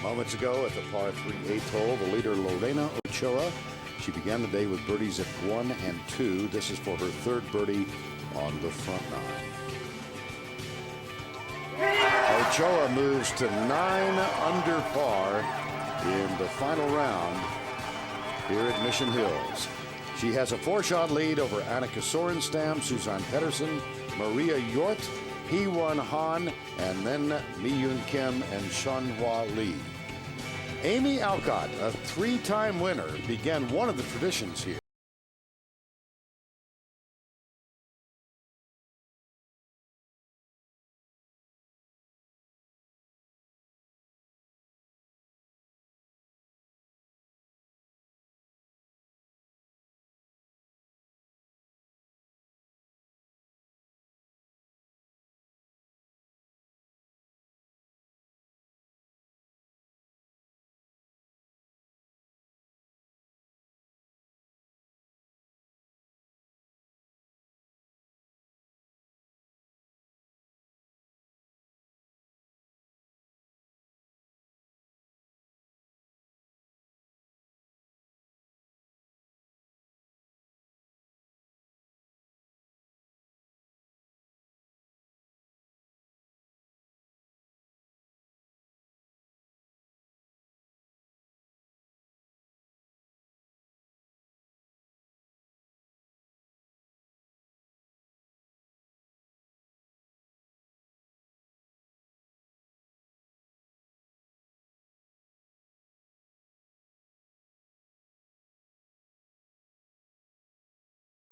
Moments ago at the par 3 8th hole, the leader Lorena Ochoa. She began the day with birdies at 1 and 2. This is for her third birdie on the front nine. Ochoa moves to 9 under par in the final round here at Mission Hills. She has a 4-shot lead over Annika Sorenstam, Suzanne Pederson, Maria Yortt, Hee-Won Han, and then Mi-Yoon Kim and Shanhua Lee. Amy Alcott, a 3-time winner, began one of the traditions here.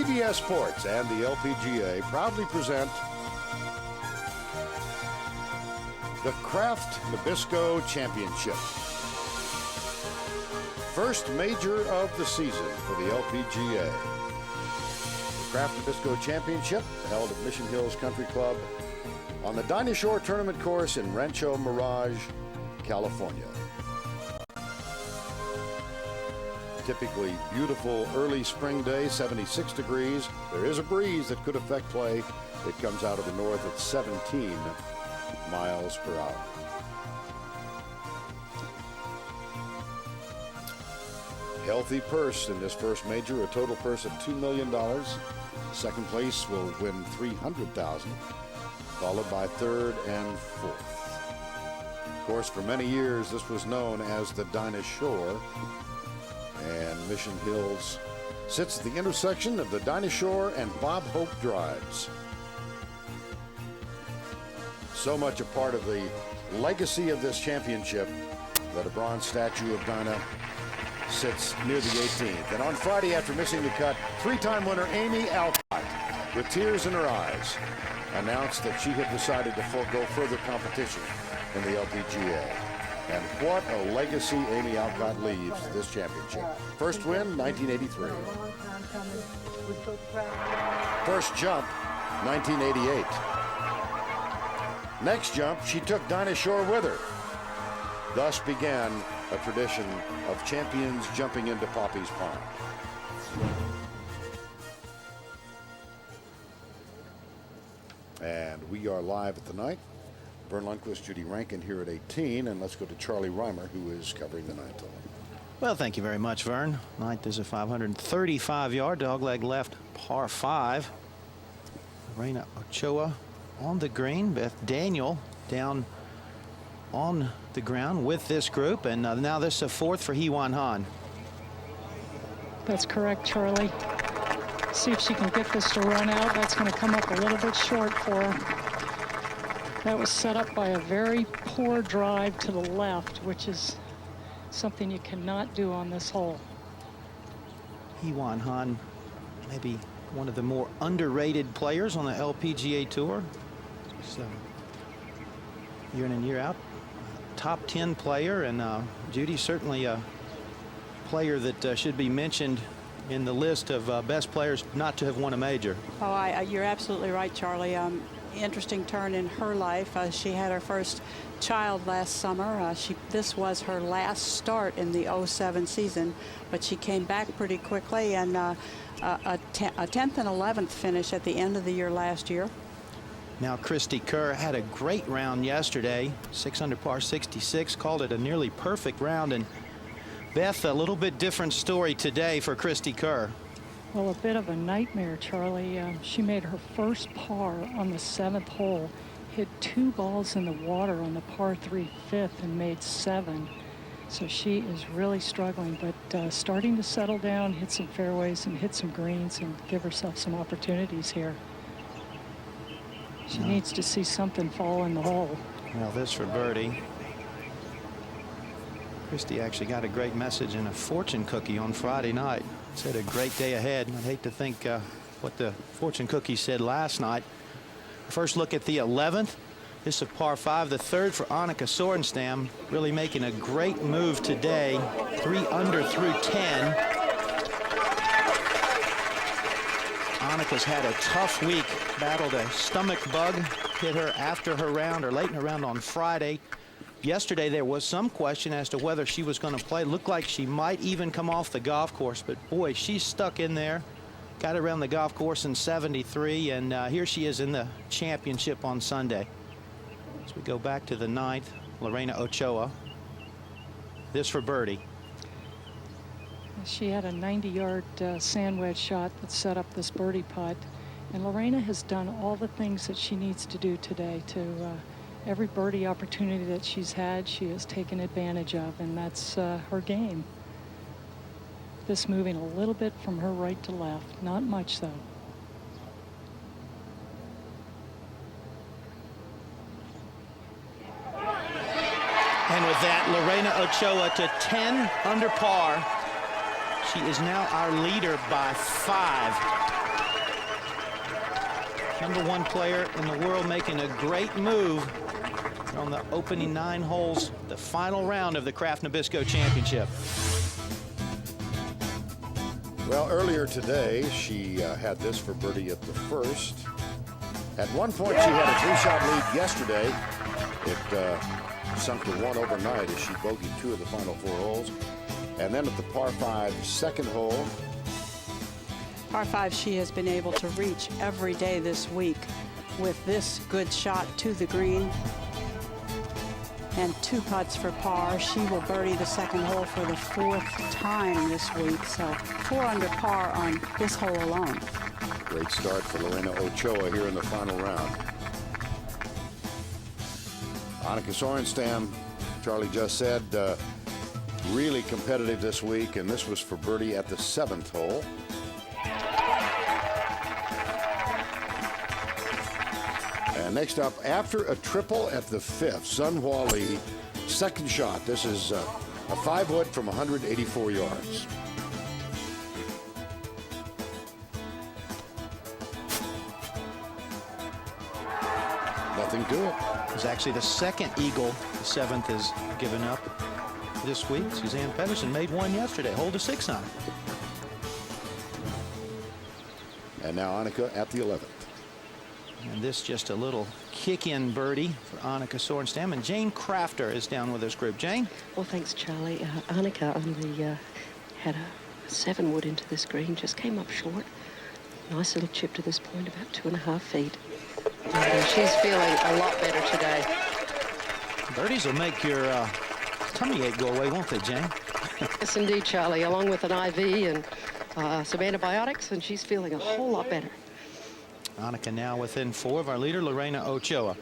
CBS Sports and the LPGA proudly present the Kraft Nabisco Championship. First major of the season for the LPGA. The Kraft Nabisco Championship held at Mission Hills Country Club on the Dinah Shore Tournament course in Rancho Mirage, California. Typically beautiful early spring day, 76 degrees. There is a breeze that could affect play. It comes out of the north at 17 miles per hour. Healthy purse in this first major, a total purse of $2 million. Second place will win $300,000, followed by third and fourth. Of course, for many years, this was known as the Dinah Shore. And Mission Hills sits at the intersection of the Dinah Shore and Bob Hope Drives. So much a part of the legacy of this championship that a bronze statue of Dinah sits near the 18th. And on Friday, after missing the cut, 3-time winner Amy Alcott, with tears in her eyes, announced that she had decided to forego further competition in the LPGA. And what a legacy Amy Alcott leaves this championship. First win, 1983. First jump, 1988. Next jump, she took Dinah Shore with her. Thus began a tradition of champions jumping into Poppy's Pond. And we are live at the night. Vern Lundquist, Judy Rankin here at 18, and let's go to Charlie Reimer, who is covering the ninth hole. Well, thank you very much, Vern. Ninth is a 535-yard dogleg left par 5. Lorena Ochoa on the green. Beth Daniel down on the ground with this group, and now this is a fourth for Hee-Won Han. That's correct, Charlie. See if she can get this to run out. That's going to come up a little bit short for her. That was set up by a very poor drive to the left, which is something you cannot do on this hole. Hee-Won Han, maybe one of the more underrated players on the LPGA Tour. So, year in and year out, top 10 player, and Judy, certainly a player that should be mentioned in the list of best players not to have won a major. Oh, you're absolutely right, Charlie. Interesting turn in her life. She had her first child last summer. This was her last start in the '07 season, but she came back pretty quickly, and a 10th and 11th finish at the end of the year last year. Now Christy Kerr had a great round yesterday, 6 under par 66, called it a nearly perfect round. And Beth, a little bit different story today for Christy Kerr. Well, a bit of a nightmare, Charlie. She made her first par on the 7th hole, hit 2 balls in the water on the par 3 fifth and made 7. So she is really struggling, but starting to settle down, hit some fairways and hit some greens and give herself some opportunities here. She needs to see something fall in the hole. Well, this for birdie. Christy actually got a great message in a fortune cookie on Friday night. Said a great day ahead. I'd hate to think what the fortune cookie said last night. First look at the 11th. This is a par 5, the 3rd for Annika Sorenstam. Really making a great move today. 3 under through 10. Annika's had a tough week. Battled a stomach bug. Hit her after her round or late in her round on Friday. Yesterday there was some question as to whether she was going to play. Looked like she might even come off the golf course, but boy, she's stuck in there. Got around the golf course in 73, and here she is in the championship on Sunday. As we go back to the 9th, Lorena Ochoa. This for birdie. She had a 90-yard sand wedge shot that set up this birdie putt, and Lorena has done all the things that she needs to do today. To every birdie opportunity that she's had, she has taken advantage of, and that's her game. This moving a little bit from her right to left, not much though. And with that, Lorena Ochoa to 10 under par. She is now our leader by 5. #1 player in the world making a great move on the opening 9 holes, the final round of the Kraft Nabisco Championship. Well, earlier today, she had this for birdie at the first. At one point, she had a 3-shot lead yesterday. It sunk to 1 overnight as she bogeyed 2 of the final 4 holes. And then at the par 5 second hole. Par 5 she has been able to reach every day this week with this good shot to the green. And 2 putts for par. She will birdie the second hole for the 4th time this week. So 4 under par on this hole alone. Great start for Lorena Ochoa here in the final round. Annika Sorenstam, Charlie just said, really competitive this week, and this was for birdie at the 7th hole. And next up, after a triple at the 5th, Sunhwa Lee, second shot. This is a 5-wood from 184 yards. Nothing to it. It was actually the second eagle the 7th is given up this week. Suzanne Pederson made 1 yesterday. Hold a 6 on. And now Annika at the 11th. And this just a little kick-in birdie for Annika Sorenstam. And Jane Crafter is down with this group. Jane? Well, thanks, Charlie. Annika only had a 7-wood into this green, just came up short. Nice little chip to this point, about 2.5 feet. And she's feeling a lot better today. Birdies will make your tummy ache go away, won't they, Jane? Yes, indeed, Charlie, along with an IV and some antibiotics, and she's feeling a whole lot better. Annika now within 4 of our leader, Lorena Ochoa.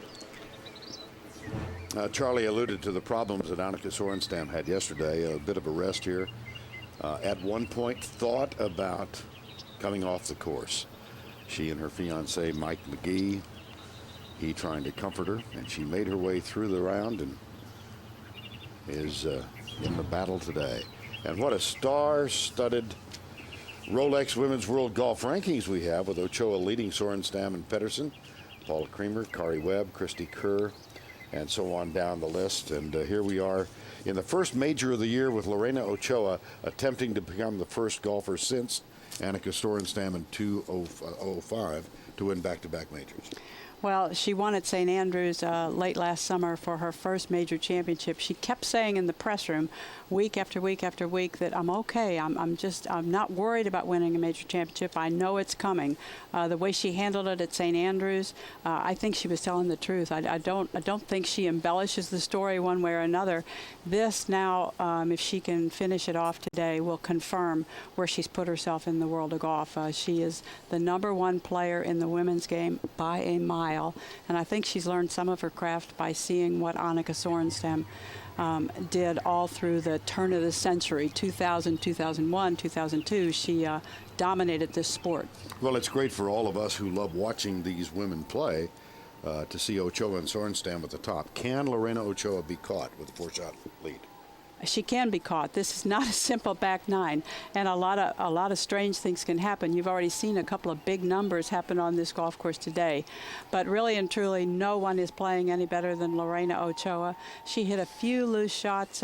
Charlie alluded to the problems that Annika Sorenstam had yesterday. A bit of a rest here. At one point, thought about coming off the course. She and her fiancé, Mike McGee, he trying to comfort her, and she made her way through the round and is in the battle today. And what a star-studded Rolex Women's World Golf Rankings we have, with Ochoa leading Sorenstam and Pedersen, Paula Creamer, Kari Webb, Christy Kerr, and so on down the list. And here we are in the first major of the year with Lorena Ochoa attempting to become the first golfer since Annika Sorenstam in 2005 to win back-to-back majors. Well, she won at St. Andrews late last summer for her first major championship. She kept saying in the press room week after week after week that I'm okay. I'm not worried about winning a major championship. I know it's coming. The way she handled it at St. Andrews, I think she was telling the truth. I don't think she embellishes the story one way or another. This now, if she can finish it off today, will confirm where she's put herself in the world of golf. She is the #1 player in the women's game by a mile. And I think she's learned some of her craft by seeing what Annika Sorenstam did all through the turn of the century, 2000, 2001, 2002. She dominated this sport. Well, it's great for all of us who love watching these women play to see Ochoa and Sorenstam at the top. Can Lorena Ochoa be caught with a 4-shot lead? She can be caught. This is not a simple back nine, and a lot of strange things can happen. You've already seen a couple of big numbers happen on this golf course today, but really and truly, no one is playing any better than Lorena Ochoa. She hit a few loose shots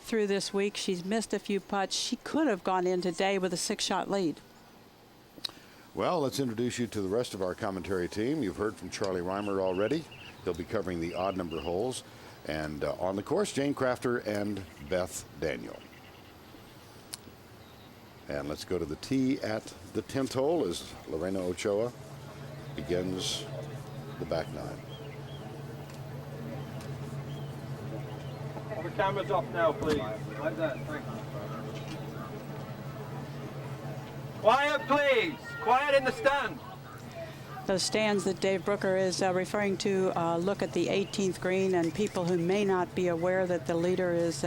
through this week. She's missed a few putts. She could have gone in today with a 6-shot lead. Well, let's introduce you to the rest of our commentary team. You've heard from Charlie Reimer already. He'll be covering the odd number holes. And on the course, Jane Crafter and Beth Daniel. And let's go to the tee at the 10th hole as Lorena Ochoa begins the back nine. The camera's off now, please. Like that, thank you. Quiet, please. Quiet in the stand. Those stands that Dave Brooker is referring to look at the 18th green, and people who may not be aware that the leader is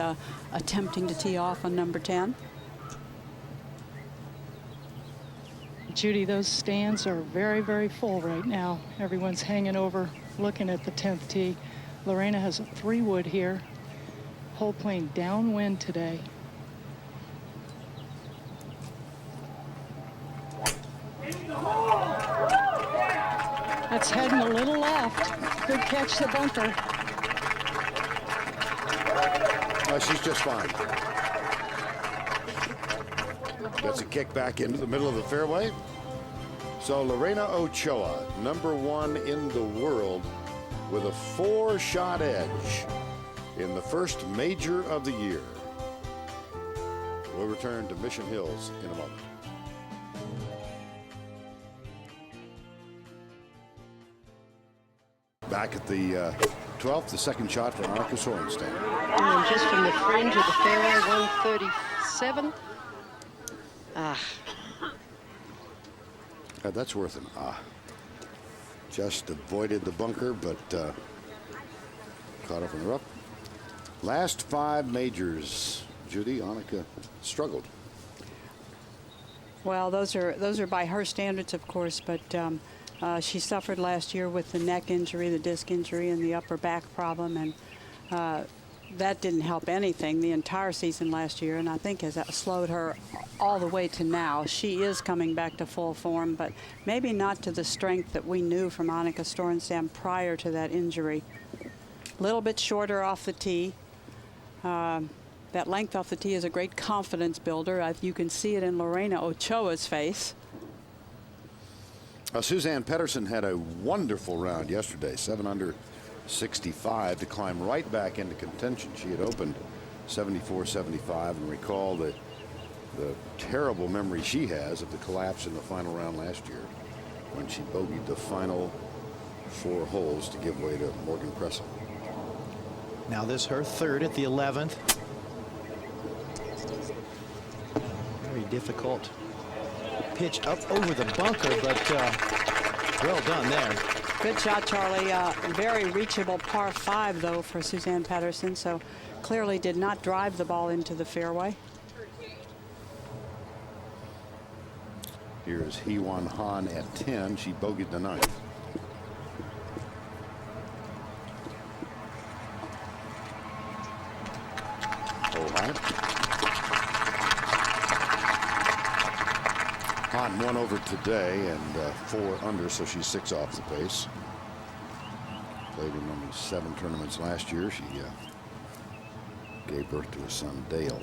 attempting to tee off on number 10. Judy, those stands are very, very full right now. Everyone's hanging over, looking at the 10th tee. Lorena has a 3-wood here. Hole playing downwind today. That's heading a little left. Good catch, the bunker. She's just fine. Gets a kick back into the middle of the fairway. So Lorena Ochoa, #1 in the world, with a 4-shot edge in the first major of the year. We'll return to Mission Hills in a moment. Back at the 12th, the second shot for Annika Sorenstam. And just from the fringe of the fairway, 137. That's worth an Just avoided the bunker, but caught up in the rough. Last 5 majors, Judy, Annika struggled. Well, those are by her standards, of course, but she suffered last year with the neck injury, the disc injury, and the upper back problem, and that didn't help anything the entire season last year, and I think has slowed her all the way to now. She is coming back to full form, but maybe not to the strength that we knew from Annika Sorenstam prior to that injury. A little bit shorter off the tee. That length off the tee is a great confidence builder. You can see it in Lorena Ochoa's face. Suzanne Pederson had a wonderful round yesterday, 7 under 65 to climb right back into contention. She had opened 74-75, and recall the terrible memory she has of the collapse in the final round last year when she bogeyed the final 4 holes to give way to Morgan Kressel. Now this her 3rd at the 11th. Very difficult pitch up over the bunker, but well done there. Good shot, Charlie. Very reachable par 5, though, for Suzanne Pederson, so clearly did not drive the ball into the fairway. Here's Hee-Wan Han at 10. She bogeyed the 9th. Hole high. Han 1 over today and 4 under, so she's 6 off the pace. Played in only 7 tournaments last year. She gave birth to a son, Dale.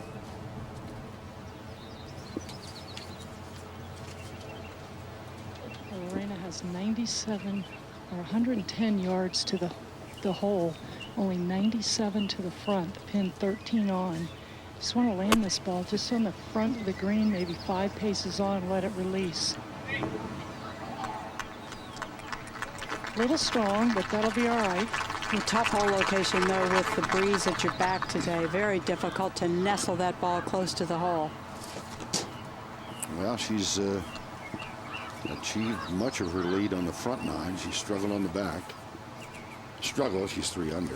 Lorena has 97 or 110 yards to the hole, only 97 to the front, the pin 13 on. Just want to land this ball just on the front of the green, maybe 5 paces on, and let it release. A little strong, but that'll be all right. A tough hole location, though, with the breeze at your back today. Very difficult to nestle that ball close to the hole. Well, she's achieved much of her lead on the front 9. She's struggled on the back. She's 3 under.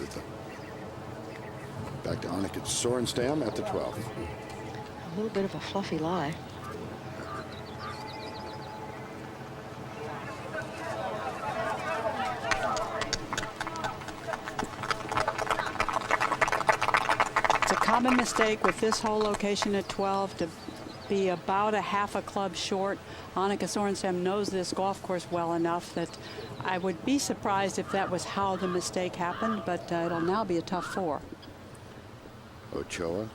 Back to Annika Sorenstam at the 12th. A little bit of a fluffy lie. It's a common mistake with this hole location at 12 to be about a half a club short. Annika Sorenstam knows this golf course well enough that I would be surprised if that was how the mistake happened, but it'll now be a tough 4. Ochoa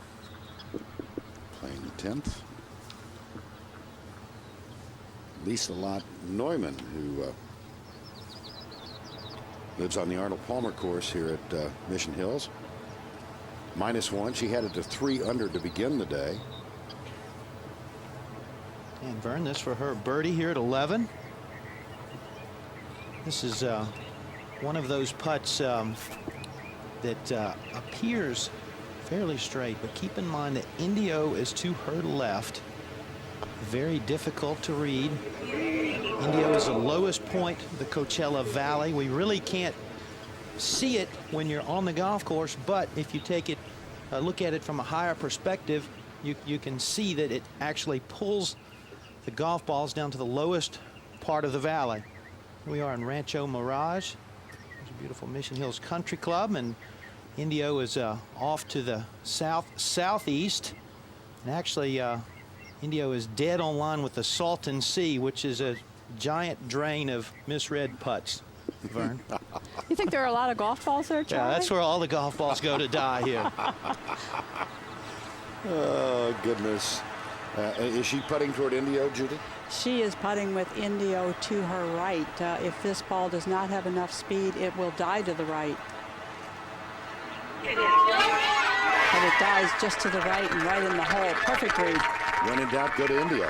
playing the 10th. Lisa Lott Neumann, who lives on the Arnold Palmer course here at Mission Hills. -1. She had it to 3 under to begin the day. And Vern, this for her birdie here at 11. This is one of those putts that appears fairly straight, but keep in mind that Indio is to her left. Very difficult to read. Indio is the lowest point of the Coachella Valley. We really can't see it when you're on the golf course, but if you take it, look at it from a higher perspective, you can see that it actually pulls the golf balls down to the lowest part of the valley. Here we are in Rancho Mirage. There's a beautiful Mission Hills Country Club, and Indio is off to the southeast. And actually, Indio is dead on line with the Salton Sea, which is a giant drain of misread putts. Vern. You think there are a lot of golf balls there, Charlie? Yeah, that's where all the golf balls go to die here. Oh, goodness. Is she putting toward Indio, Judy? She is putting with Indio to her right. If this ball does not have enough speed, it will die to the right. But it dies just to the right and right in the hole. Perfect read. When in doubt, go to Indio.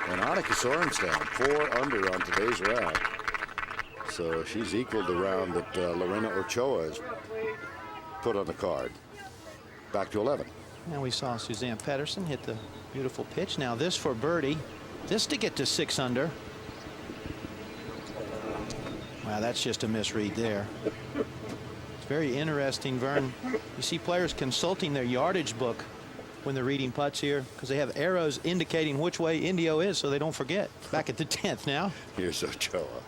And Annika Sorenstam, 4 under on today's round. So she's equaled the round that Lorena Ochoa has put on the card. Back to 11. Now we saw Suzanne Pederson hit the beautiful pitch. Now this for birdie. This to get to 6 under. Wow, that's just a misread there. It's very interesting, Vern. You see players consulting their yardage book when they're reading putts here because they have arrows indicating which way Indio is so they don't forget. Back at the 10th now. Here's Ochoa.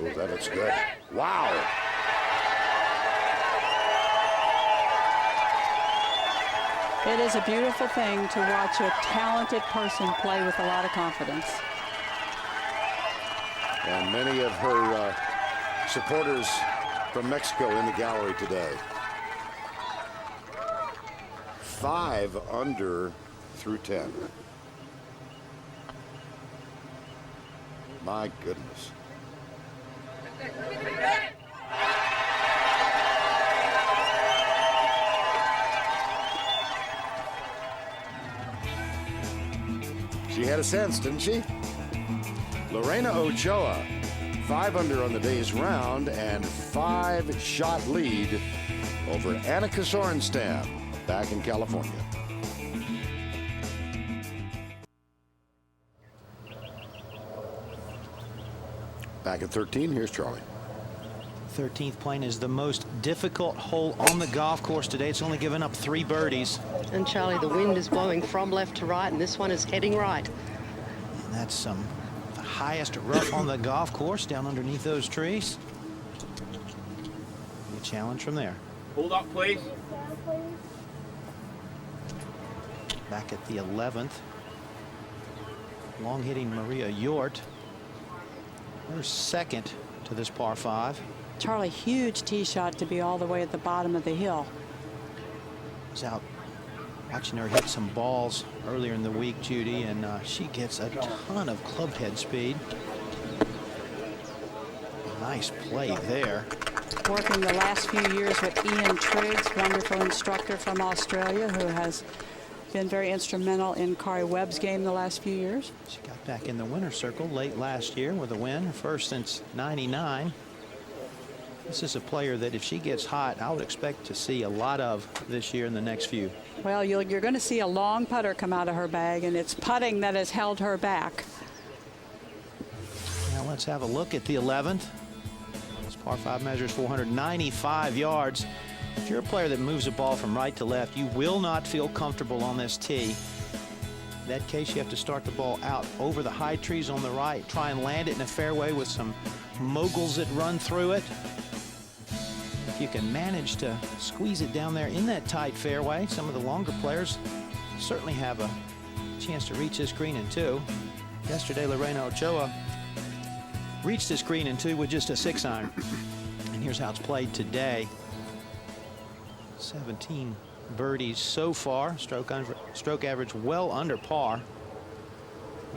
Oh, that looks good. Wow. It is a beautiful thing to watch a talented person play with a lot of confidence. And many of her supporters from Mexico in the gallery today. 5 under through 10. My goodness. She had a sense, didn't she? Lorena Ochoa, 5 under on the day's round and 5-shot lead over Annika Sorenstam back in California. Back at 13, here's Charlie. 13th playing is the most difficult hole on the golf course today. It's only given up 3 birdies. And Charlie, the wind is blowing from left to right, and this one is heading right. And that's the highest rough on the golf course down underneath those trees. A challenge from there. Hold up, please. Back at the 11th. Long hitting Maria Yortt. Her second to this par 5. Charlie, huge tee shot to be all the way at the bottom of the hill. Is out Watching her hit some balls earlier in the week, Judy, and she gets a ton of club head speed. Nice play there. Working the last few years with Ian Triggs, wonderful instructor from Australia who has been very instrumental in Kari Webb's game the last few years. She got back in the winner's circle late last year with a win, first since '99. This is a player that if she gets hot, I would expect to see a lot of this year in the next few. Well, you're going to see a long putter come out of her bag, and it's putting that has held her back. Now let's have a look at the 11th. This par 5 measures 495 yards. If you're a player that moves a ball from right to left, you will not feel comfortable on this tee. In that case, you have to start the ball out over the high trees on the right, try and land it in a fairway with some moguls that run through it. If you can manage to squeeze it down there in that tight fairway, some of the longer players certainly have a chance to reach this green in 2. Yesterday, Lorena Ochoa reached this green in 2 with just a 6-iron. And here's how it's played today. 17 birdies so far, stroke average well under par.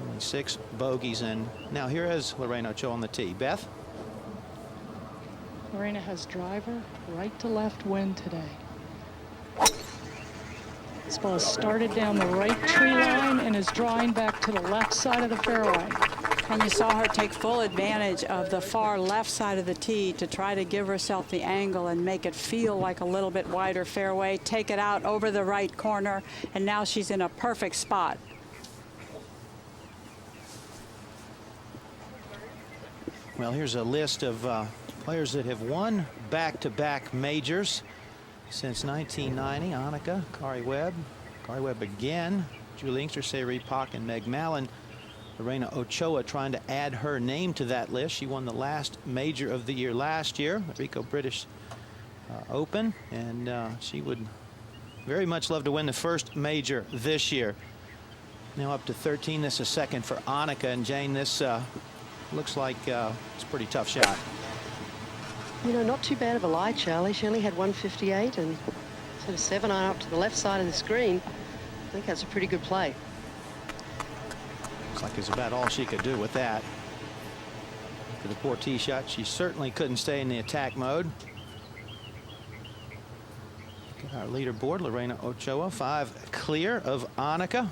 Only 6 bogeys, and now here is Lorena Ochoa on the tee. Beth? Lorena has driver, right to left wind today. This ball started down the right tree line and is drawing back to the left side of the fairway. And you saw her take full advantage of the far left side of the tee to try to give herself the angle and make it feel like a little bit wider fairway, take it out over the right corner, and now she's in a perfect spot. Well, here's a list of players that have won back-to-back majors since 1990. Annika, Kari Webb again, Julie Inkster, Sayre Pak, and Meg Mallon. Lorena Ochoa trying to add her name to that list. She won the last major of the year last year, the Rico British Open, and she would very much love to win the first major this year. Now up to 13. This is second for Annika, and Jane, this looks like it's a pretty tough shot. You know, not too bad of a lie, Charlie. She only had 158 and sort of 7-iron up to the left side of the screen. I think that's a pretty good play. Looks like it's about all she could do with that. After the poor tee shot, she certainly couldn't stay in the attack mode. Look at our leaderboard. Lorena Ochoa, 5 clear of Annika.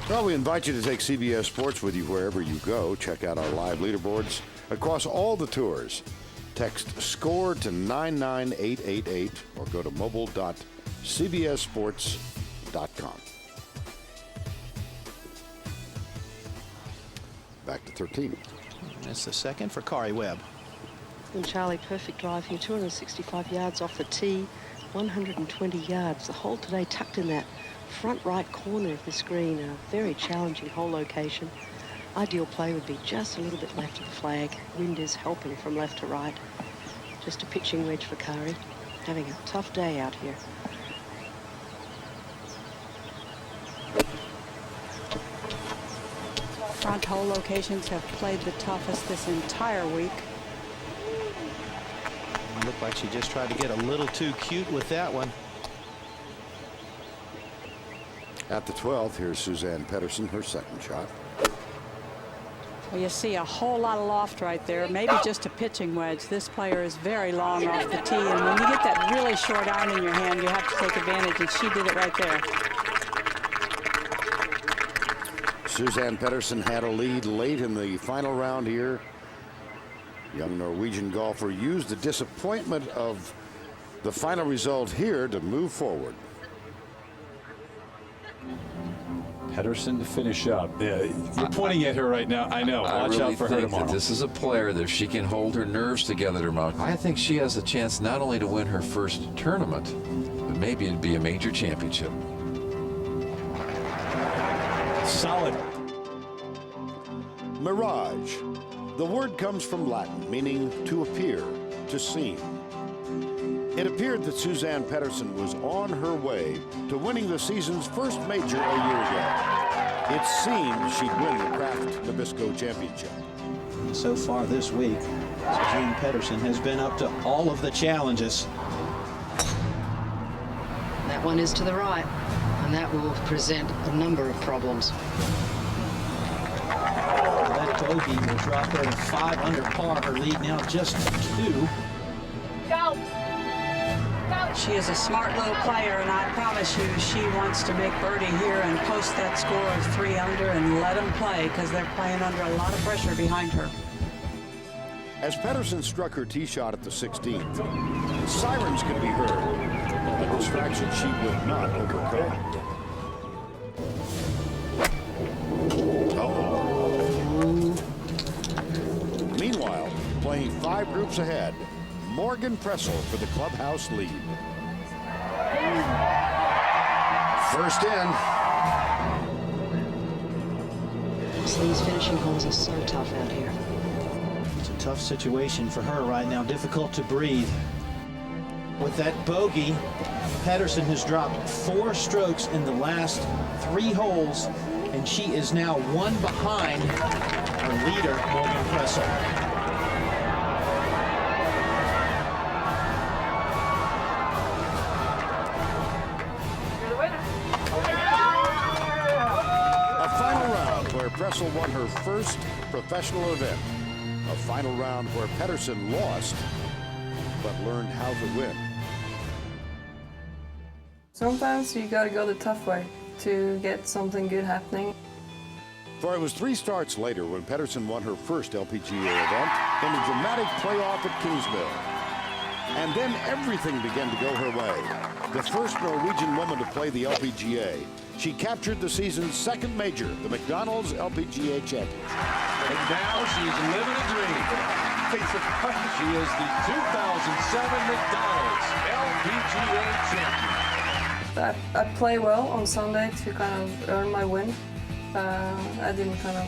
Well, we invite you to take CBS Sports with you wherever you go. Check out our live leaderboards across all the tours. Text SCORE to 99888 or go to mobile.cbssports.com. Back to 13. And that's the second for Kari Webb. And Charlie, perfect drive here, 265 yards off the tee, 120 yards. The hole today tucked in that front right corner of the screen, a very challenging hole location. Ideal play would be just a little bit left of the flag. Wind is helping from left to right. Just a pitching wedge for Kari. Having a tough day out here. Front hole locations have played the toughest this entire week. It looked like she just tried to get a little too cute with that one. At the 12th, here's Suzanne Pederson, her second shot. Well, you see a whole lot of loft right there, maybe just a pitching wedge. This player is very long off the tee, and when you get that really short iron in your hand, you have to take advantage, and she did it right there. Suzanne Pederson had a lead late in the final round here. Young Norwegian golfer used the disappointment of the final result here to move forward. Pedersen to finish up. You're pointing at her right now. I know. Watch out for her tomorrow. That this is a player that if she can hold her nerves together tomorrow, I think she has a chance not only to win her first tournament, but maybe it'd be a major championship. Solid. Mirage. The word comes from Latin, meaning to appear, to seem. It appeared that Suzanne Pederson was on her way to winning the season's first major a year ago. it seemed she'd win the Kraft Nabisco Championship. So far this week, Suzanne Pedersen has been up to all of the challenges. That one is to the right, and that will present a number of problems. That bogey will drop her to 5 under par. Her lead now just 2. Go! She is a smart little player, and I promise you she wants to make birdie here and post that score of 3 under and let them play, because they're playing under a lot of pressure behind her. As Pedersen struck her tee shot at the 16th, the sirens could be heard, a distraction she would not overcome. Meanwhile, playing 5 groups ahead, Morgan Pressel for the clubhouse lead. First in. So these finishing holes are so tough out here. It's a tough situation for her right now, difficult to breathe. With that bogey, Pedersen has dropped 4 strokes in the last 3 holes, and she is now 1 behind her leader, Morgan Pressel. Pressel won her first professional event. A final round where Pedersen lost, but learned how to win. Sometimes you gotta go the tough way to get something good happening. For it was 3 starts later when Pedersen won her first LPGA event in a dramatic playoff at Kingsmill. And then everything began to go her way. The first Norwegian woman to play the LPGA. She captured the season's 2nd major, the McDonald's LPGA Championship. And now she's living a dream. She is the 2007 McDonald's LPGA champion. I play well on Sunday to kind of earn my win. I didn't kind of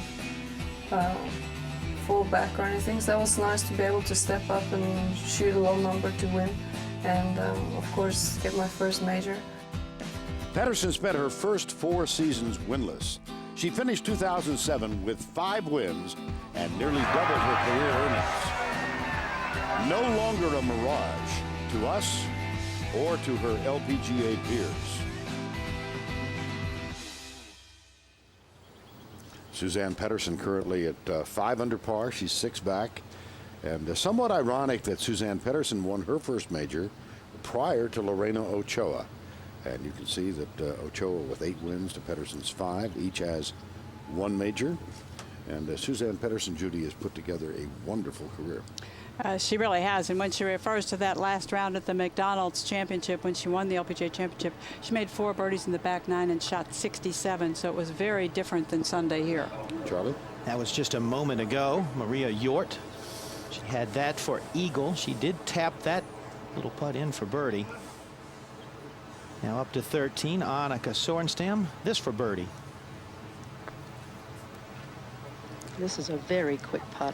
fall back or anything, so that was nice to be able to step up and shoot a low number to win, and of course get my first major. Pedersen spent her first 4 seasons winless. She finished 2007 with 5 wins and nearly doubled her career earnings. No longer a mirage to us or to her LPGA peers. Suzanne Pedersen currently at 5 under par. She's 6 back. And somewhat ironic that Suzanne Pedersen won her first major prior to Lorena Ochoa. And you can see that Ochoa with 8 wins to Pedersen's 5. Each has 1 major. And Suzanne Pedersen, Judy, has put together a wonderful career. She really has, and when she refers to that last round at the McDonald's Championship, when she won the LPGA Championship, she made 4 birdies in the back 9 and shot 67, so it was very different than Sunday here. Charlie? That was just a moment ago. Maria Yortt, she had that for eagle. She did tap that little putt in for birdie. Now up to 13, Annika Sorenstam, this for birdie. This is a very quick putt.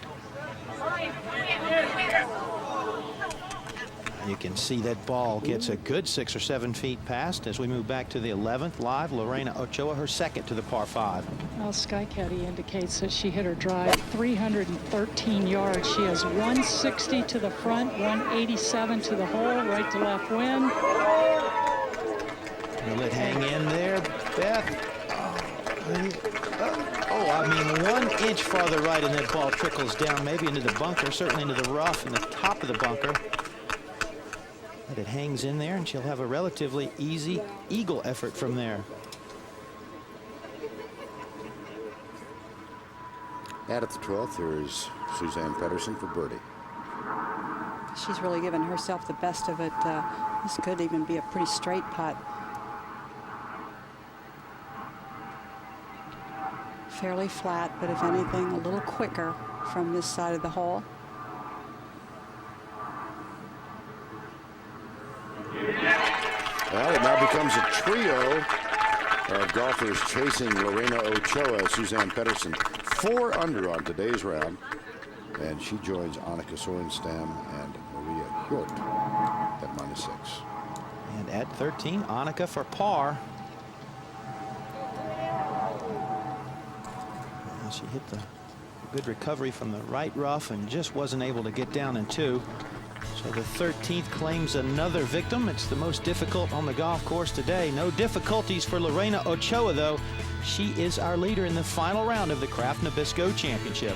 You can see that ball gets a good 6 or 7 feet past as we move back to the 11th live. Lorena Ochoa, her 2nd to the par 5. Well, Sky Caddy indicates that she hit her drive 313 yards. She has 160 to the front, 187 to the hole, right to left wind. Will it hang in there, Beth? Oh, I mean, 1 inch farther right, and that ball trickles down, maybe into the bunker, certainly into the rough in the top of the bunker. But it hangs in there, and she'll have a relatively easy eagle effort from there. And at the 12th, here is Suzanne Pedersen for birdie. She's really given herself the best of it. This could even be a pretty straight putt. Fairly flat, but if anything, a little quicker from this side of the hole. Well, it now becomes a trio of golfers chasing Lorena Ochoa, Suzanne Pedersen. 4 under on today's round. And she joins Annika Sorenstam and Maria Yortt at -6. And at 13, Annika for par. She hit the good recovery from the right rough and just wasn't able to get down in 2. So the 13th claims another victim. It's the most difficult on the golf course today. No difficulties for Lorena Ochoa, though. She is our leader in the final round of the Kraft Nabisco Championship.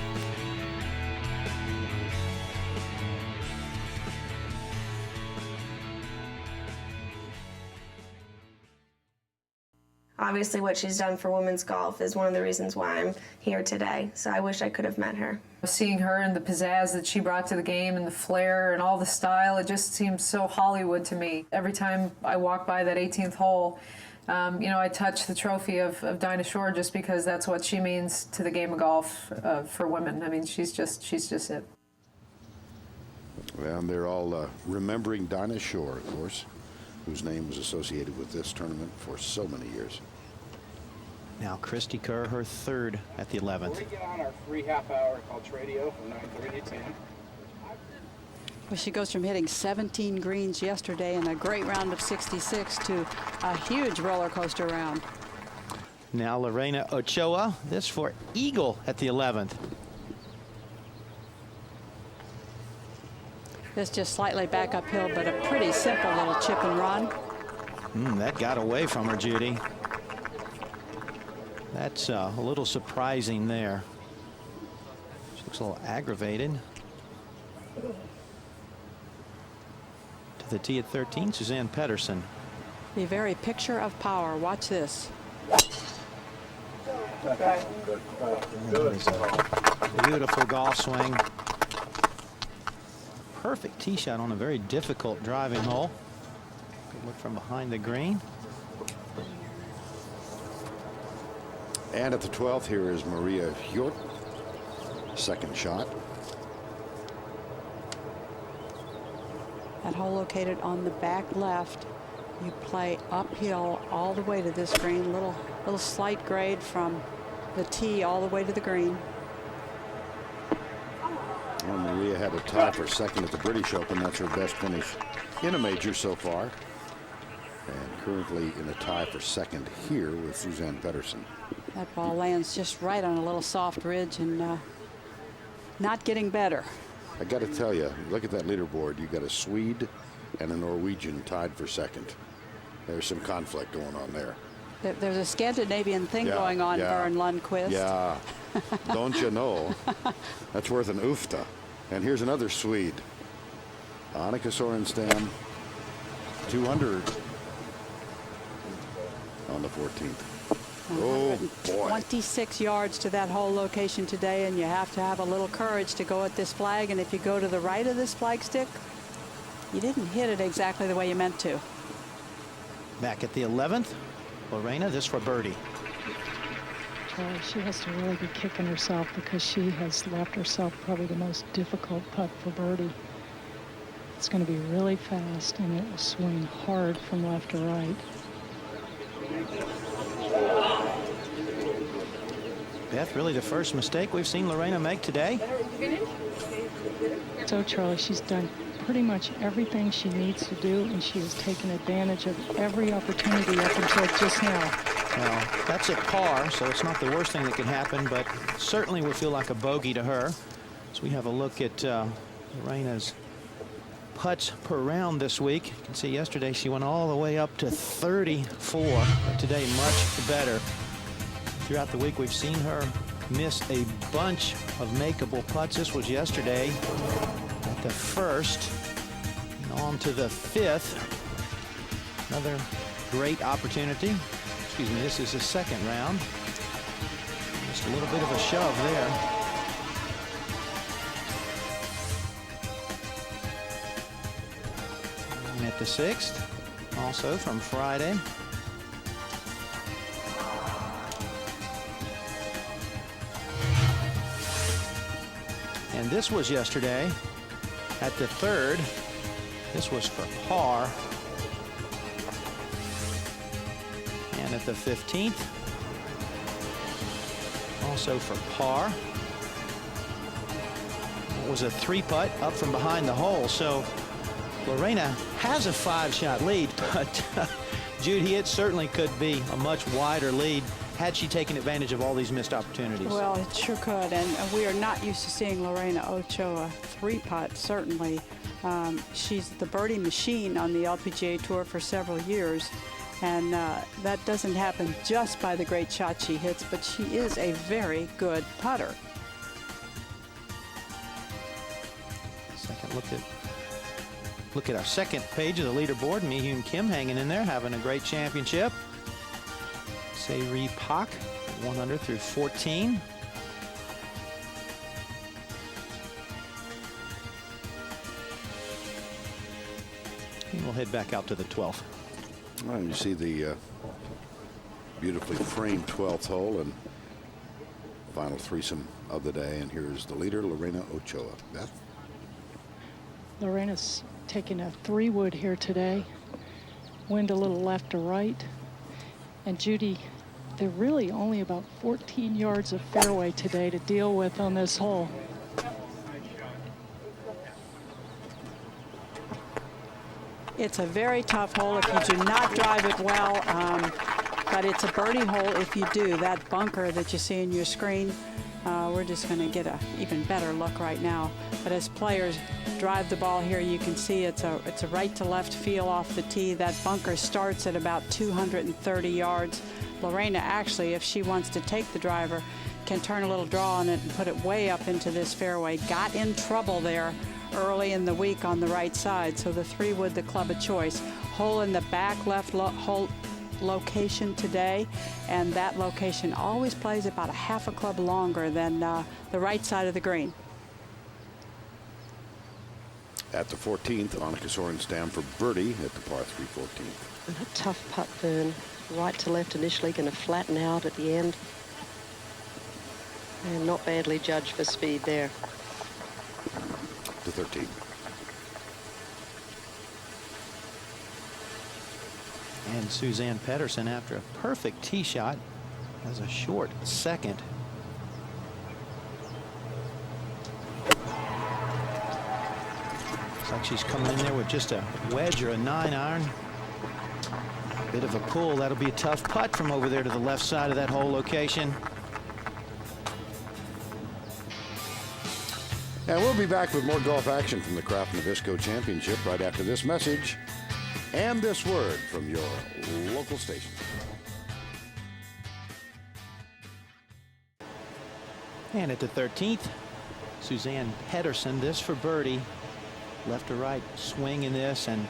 Obviously, what she's done for women's golf is one of the reasons why I'm here today, so I wish I could have met her. Seeing her and the pizzazz that she brought to the game and the flair and all the style, it just seems so Hollywood to me. Every time I walk by that 18th hole, you know, I touch the trophy of Dinah Shore just because that's what she means to the game of golf for women. I mean, she's just it. Well, and they're all remembering Dinah Shore, of course, whose name was associated with this tournament for so many years. Now Christy Kerr, her 3rd at the 11th. We get on our free half-hour called Tradio from 9:30 to 10. Well, she goes from hitting 17 greens yesterday in a great round of 66 to a huge roller coaster round. Now Lorena Ochoa, this for eagle at the 11th. This just slightly back uphill, but a pretty simple little chip and run. That got away from her, Judy. That's a little surprising there. She looks a little aggravated. To the tee at 13, Suzanne Pederson. The very picture of power. Watch this. That is a beautiful golf swing. Perfect tee shot on a very difficult driving hole. Good look from behind the green. And at the 12th, here is Maria Yortt. 2nd shot. That hole located on the back left. You play uphill all the way to this green. Little slight grade from the tee all the way to the green. Well, Maria had a tie for 2nd at the British Open. That's her best finish in a major so far. And currently in a tie for 2nd here with Suzanne Pederson. That ball lands just right on a little soft ridge and not getting better. I got to tell you, look at that leaderboard. You got a Swede and a Norwegian tied for 2nd. There's some conflict going on there. There's a Scandinavian thing going on, Vern Lundquist. Yeah, don't you know? That's worth an oofta. And here's another Swede. Annika Sorenstam, 200 on the 14th. Oh, boy. 26 yards to that hole location today, and you have to have a little courage to go at this flag. And if you go to the right of this flag stick, you didn't hit it exactly the way you meant to. Back at the 11th, Lorena, this for birdie. Charlie, she has to really be kicking herself because she has left herself probably the most difficult putt for birdie. It's going to be really fast, and it will swing hard from left to right. Beth, really the first mistake we've seen Lorena make today. So, Charlie, she's done pretty much everything she needs to do, and she has taken advantage of every opportunity up until just now. Well, that's a par, so it's not the worst thing that can happen, but certainly will feel like a bogey to her. So we have a look at Lorena's putts per round this week. You can see yesterday she went all the way up to 34. But today much better. Throughout the week we've seen her miss a bunch of makeable putts. This was yesterday at the 1st and on to the 5th. Another great opportunity. Excuse me, this is the 2nd round. Just a little bit of a shove there. And at the 6th, also from Friday. And this was yesterday at the 3rd. This was for par. And at the 15th, also for par. It was a 3-putt up from behind the hole. So Lorena has a 5-shot lead, but Judy, it certainly could be a much wider lead had she taken advantage of all these missed opportunities. Well, it sure could, and we are not used to seeing Lorena Ochoa three-putt, certainly. She's the birdie machine on the LPGA Tour for several years, and that doesn't happen just by the great shot she hits, but she is a very good putter. Second look at our second page of the leaderboard. Mi-Hyun Kim hanging in there, having a great championship. Se-Ri Pak, 100 through 14. And we'll head back out to the 12th. Well, and you see the beautifully framed 12th hole and final threesome of the day. And here's the leader, Lorena Ochoa. Beth? Lorena's taking a 3-wood here today. Wind a little left to right. And Judy, they're really only about 14 yards of fairway today to deal with on this hole. It's a very tough hole if you do not drive it well, but it's a birdie hole if you do. That bunker that you see in your screen, we're just going to get an even better look right now. But as players drive the ball here, you can see it's a right to left feel off the tee. That bunker starts at about 230 yards. Lorena actually, if she wants to take the driver, can turn a little draw on it and put it way up into this fairway. Got in trouble there early in the week on the right side, so the 3-wood, the club of choice. Hole in the back left hole location today, and that location always plays about a half a club longer than the right side of the green. At the 14th, Annika Sorenstam for birdie at the par 3 14th. And a tough putt burn. Right to left initially, going to flatten out at the end. And not badly judged for speed there. To 13. And Suzanne Pederson, after a perfect tee shot, has a short second. Looks like she's coming in there with just a wedge or a 9-iron. Bit of a pull. That'll be a tough putt from over there to the left side of that hole location. And we'll be back with more golf action from the Kraft Nabisco Championship right after this message and this word from your local station. And at the 13th, Suzanne Pederson, this for birdie. Left to right swing in this, and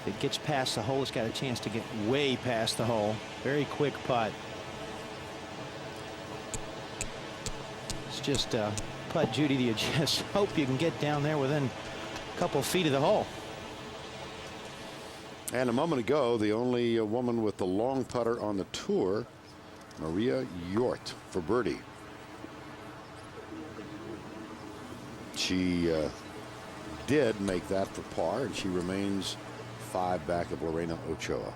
if it gets past the hole, it's got a chance to get way past the hole. Very quick putt. It's just a putt, Judy, you just hope you can get down there within a couple feet of the hole. And a moment ago, the only woman with the long putter on the tour, Maria Yortt for birdie. She did make that for par, and she remains 5 back of Lorena Ochoa.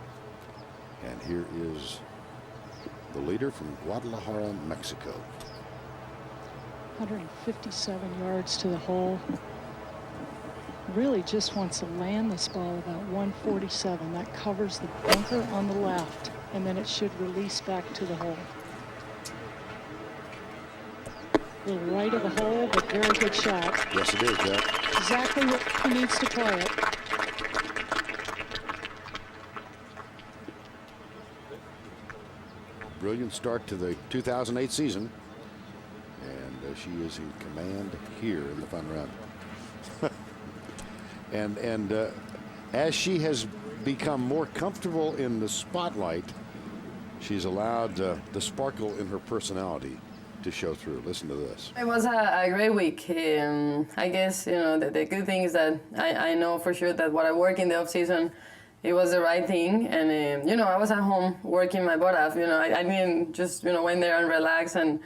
And here is the leader from Guadalajara, Mexico. 157 yards to the hole. Really just wants to land this ball about 147. That covers the bunker on the left, and then it should release back to the hole. A little right of the hole, but very good shot. Yes, it is, Jack. Exactly what he needs to play it. Brilliant start to the 2008 season. And she is in command here in the final round. and as she has become more comfortable in the spotlight, she's allowed the sparkle in her personality to show through. Listen to this. It was a great week. I guess, you know, the good thing is that I know for sure that what I work in the off season, it was the right thing. And, you know, I was at home working my butt off. You know, I didn't just, you know, went there and relax and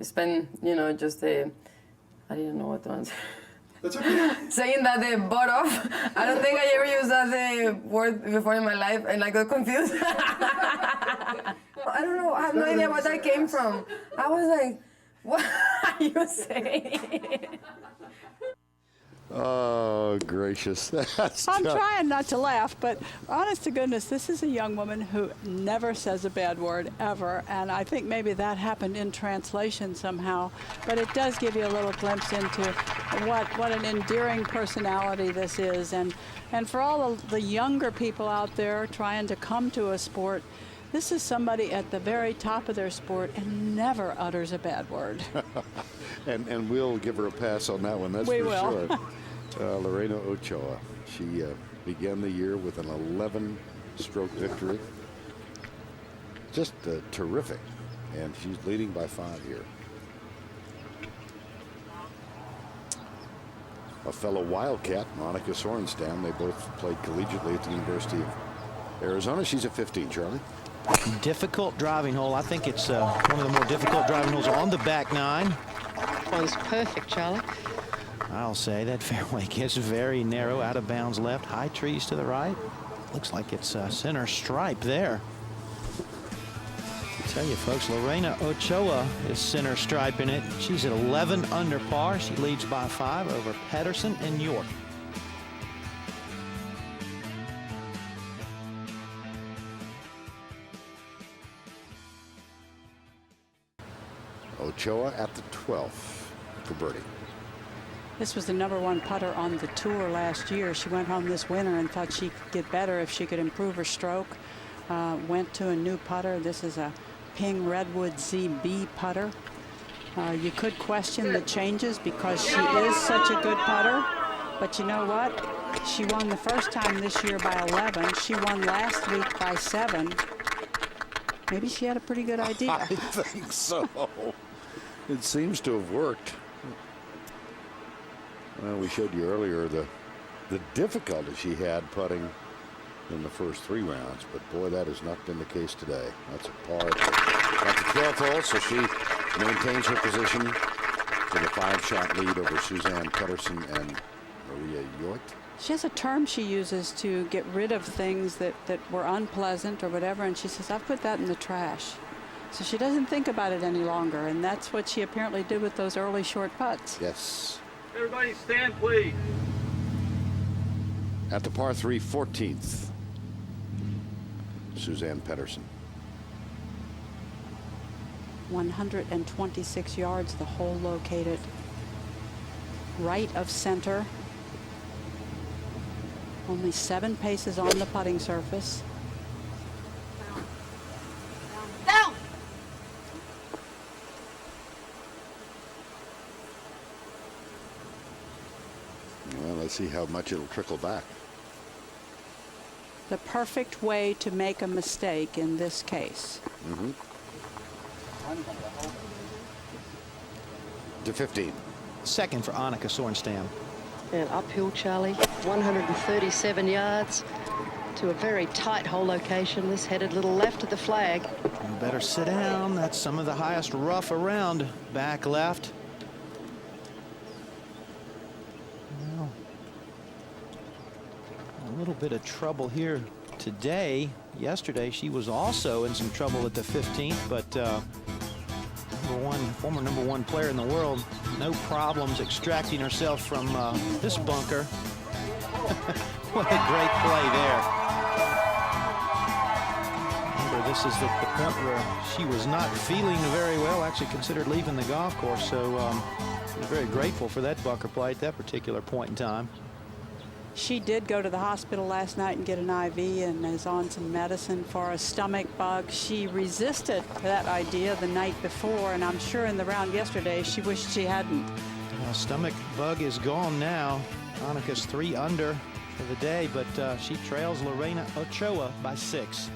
spend, you know, just I didn't know what to answer. That's okay. Saying that the butt off, I don't think I ever used that word before in my life, and I got confused. I don't know, I have no idea where that came from. I was like, what are you saying? Oh, gracious. I'm trying not to laugh, but honest to goodness, this is a young woman who never says a bad word, ever. And I think maybe that happened in translation somehow. But it does give you a little glimpse into what an endearing personality this is. And for all the younger people out there trying to come to a sport, this is somebody at the very top of their sport and never utters a bad word. and we'll give her a pass on that one, that's we for will. sure. Lorena Ochoa, she began the year with an 11-stroke victory. Just terrific, and she's leading by 5 here. A fellow Wildcat, Monica Sorenstam, they both played collegiately at the University of Arizona. She's a 15, Charlie. Difficult driving hole. I think it's one of the more difficult driving holes on the back nine. One's perfect, Charlie. I'll say that fairway gets very narrow, out of bounds left, high trees to the right. Looks like it's center stripe there. I tell you folks, Lorena Ochoa is center striping it. She's at 11 under par. She leads by 5 over Pedersen and Yortt. Ochoa at the 12th for birdie. This was the #1 putter on the tour last year. She went home this winter and thought she could get better if she could improve her stroke. Went to a new putter. This is a Ping Redwood ZB putter. You could question the changes because she is such a good putter. But you know what? She won the first time this year by 11. She won last week by 7. Maybe she had a pretty good idea. I think so. It seems to have worked. Well, we showed you earlier the difficulty she had putting in the first 3 rounds, but boy, that has not been the case today. That's a par at the 12th hole, so she maintains her position with a 5-shot lead over Suzanne Pederson and Maria Yortt. She has a term she uses to get rid of things that were unpleasant or whatever, and she says, I've put that in the trash. So she doesn't think about it any longer, and that's what she apparently did with those early short putts. Yes. Everybody stand, please. At the par 3 14th, Suzanne Pederson. 126 yards, the hole located right of center. Only 7 paces on the putting surface. Down. Well, let's see how much it'll trickle back. The perfect way to make a mistake in this case. To 15. Second for Annika Sorenstam. And uphill, Charlie, 137 yards to a very tight hole location. This headed a little left of the flag. You better sit down. That's some of the highest rough around. Back left. Well, a little bit of trouble here today. Yesterday, she was also in some trouble at the 15th, but former number one player in the world, no problems extracting herself from this bunker. What a great play there. Remember, this is the point where she was not feeling very well, actually considered leaving the golf course, so we're very grateful for that bunker play at that particular point in time. She did go to the hospital last night and get an IV and is on some medicine for a stomach bug. She resisted that idea the night before, and I'm sure in the round yesterday she wished she hadn't. Stomach bug is gone now. Annika's 3 under for the day, but she trails Lorena Ochoa by 6.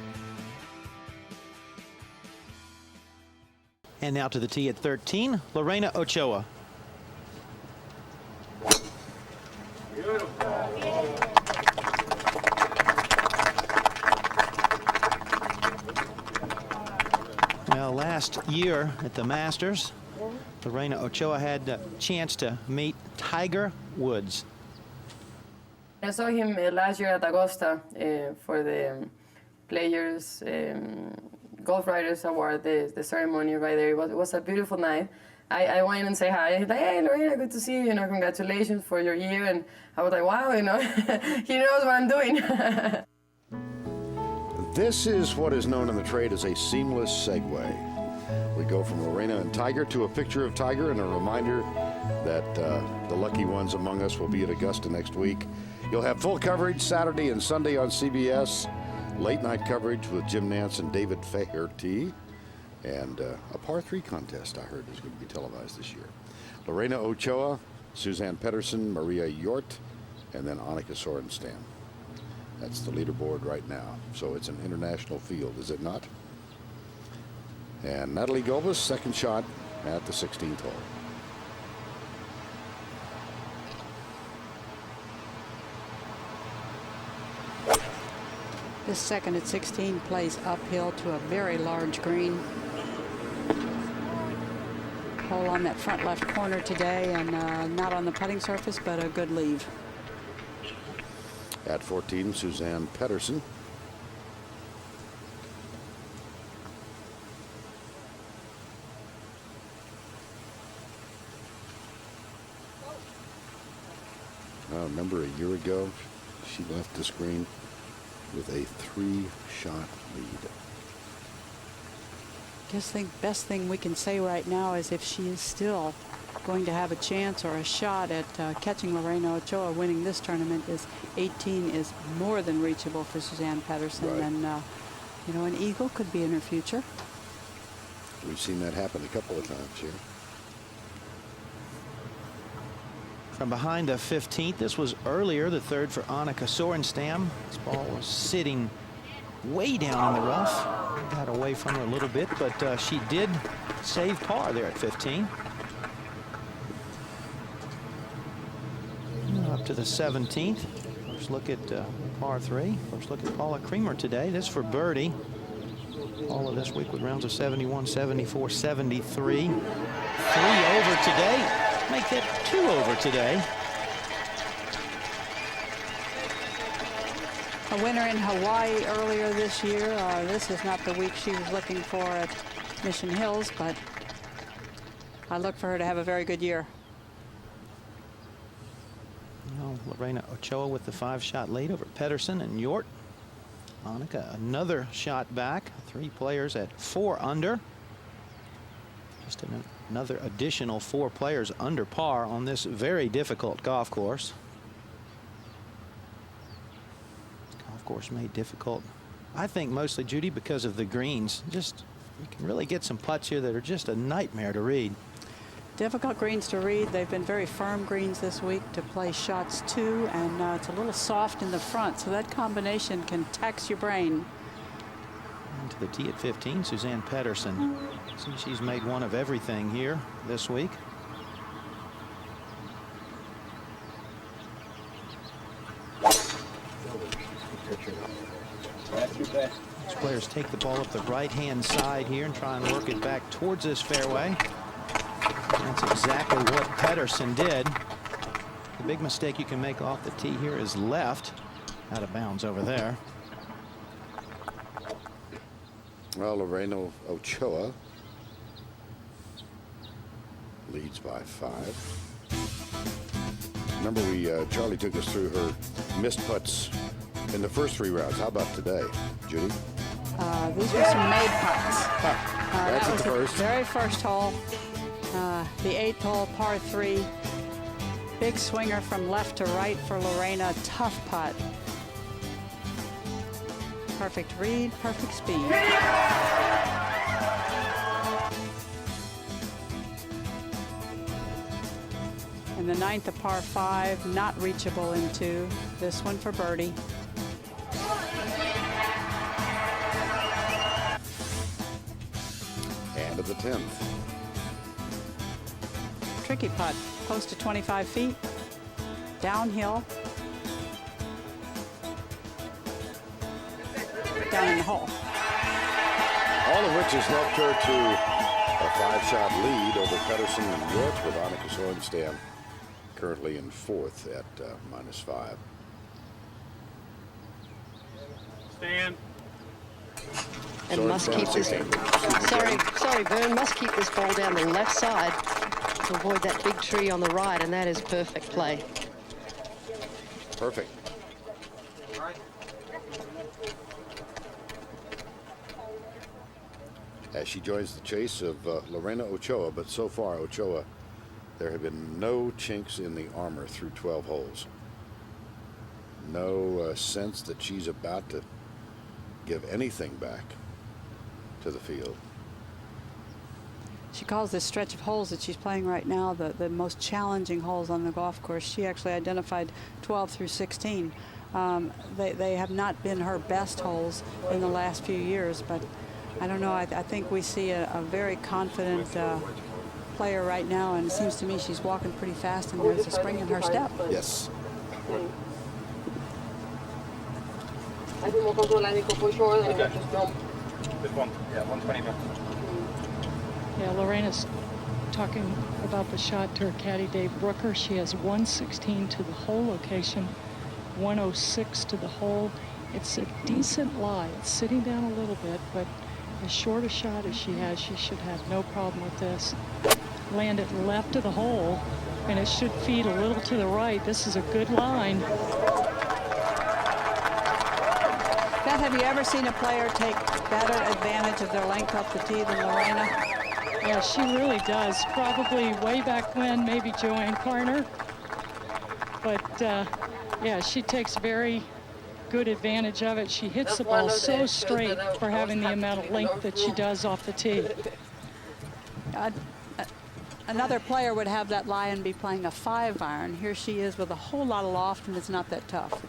And now to the tee at 13, Lorena Ochoa. Well, last year at the Masters, Lorena Ochoa had a chance to meet Tiger Woods. I saw him last year at Augusta for the Players Golf Writers Award, the ceremony right there. It was a beautiful night. I went and say hi. He's like, hey, Lorena, good to see you. You know, congratulations for your year. And I was like, wow, you know, he knows what I'm doing. This is what is known in the trade as a seamless segue. We go from Lorena and Tiger to a picture of Tiger and a reminder that the lucky ones among us will be at Augusta next week. You'll have full coverage Saturday and Sunday on CBS. Late night coverage with Jim Nance and David Faherty. And a par 3 contest, I heard, is going to be televised this year. Lorena Ochoa, Suzanne Pederson, Maria Yortt, and then Annika Sorenstam. That's the leaderboard right now. So it's an international field, is it not? And Natalie Govis, second shot at the 16th hole. This second at 16 plays uphill to a very large green. Hole on that front left corner today, and not on the putting surface, but a good leave. At 14, Suzanne Pederson. I remember a year ago, she left this green with a 3-shot lead. Just think best thing we can say right now is if she is still going to have a chance or a shot at catching Lorena Ochoa winning this tournament, is 18 is more than reachable for Suzanne Patterson. Right. And you know, an eagle could be in her future. We've seen that happen a couple of times here. From behind the 15th, this was earlier, the third for Annika Sorenstam. This ball was sitting way down in the rough. Got away from her a little bit, but she did save par there at 15. Up to the 17th. First look at par 3. First look at Paula Creamer today. This for Birdie. All of this week with rounds of 71, 74, 73. 3 over today. Make that 2 over today. A winner in Hawaii earlier this year. This is not the week she was looking for at Mission Hills, but I look for her to have a very good year. Well, Lorena Ochoa with the 5-shot lead over Pedersen and Yortt. Annika another shot back. 3 players at 4 under. Just another additional 4 players under par on this very difficult golf course. Golf course made difficult, I think, mostly, Judy, because of the greens. Just, you can really get some putts here that are just a nightmare to read. Difficult greens to read. They've been very firm greens this week to play shots to, and it's a little soft in the front, so that combination can tax your brain. And to the tee at 15, Suzanne Pederson. See, she's made one of everything here this week. These players take the ball up the right-hand side here and try and work it back towards this fairway. That's exactly what Pedersen did. The big mistake you can make off the tee here is left, out of bounds over there. Well, Lorena Ochoa leads by 5. Remember, Charlie took us through her missed putts in the first 3 rounds. How about today, Judy? These were some made putts. That's that at was the first. Very first hole. The 8th hole, par 3. Big swinger from left to right for Lorena. Tough putt. Perfect read, perfect speed. And the 9th, a par 5, not reachable into. This one for birdie. And at the 10th. Tricky putt, close to 25 feet, downhill, down in the hole. All of which has helped her to a 5-shot lead over Pedersen and Yortt, with Annika Sorenstam currently in 4th at -5. Stand. And must keep this. Sorry, Vern. Must keep this ball down the left side. to avoid that big tree on the right, and that is perfect play. Perfect. As she joins the chase of Lorena Ochoa, but so far, Ochoa, there have been no chinks in the armor through 12 holes. No sense that she's about to give anything back to the field. She calls this stretch of holes that she's playing right now the most challenging holes on the golf course. She actually identified 12 through 16. They have not been her best holes in the last few years, but I don't know. I think we see a very confident player right now, and it seems to me she's walking pretty fast, and there's a spring in her step. Yes. Good one. Yeah, 120 minutes. Yeah, Lorena's talking about the shot to her caddy, Dave Brooker. She has 116 to the hole location, 106 to the hole. It's a decent lie. It's sitting down a little bit, but as short a shot as she has, she should have no problem with this. Land it left of the hole, and it should feed a little to the right. This is a good line. Beth, have you ever seen a player take better advantage of their length up the tee than Lorena? Yeah, she really does. Probably way back when, maybe Joanne Carner. But yeah, she takes very good advantage of it. She hits the ball so straight for having the amount of length that she does off the tee. Another player would have that lie and be playing a 5-iron. Here she is with a whole lot of loft, and it's not that tough.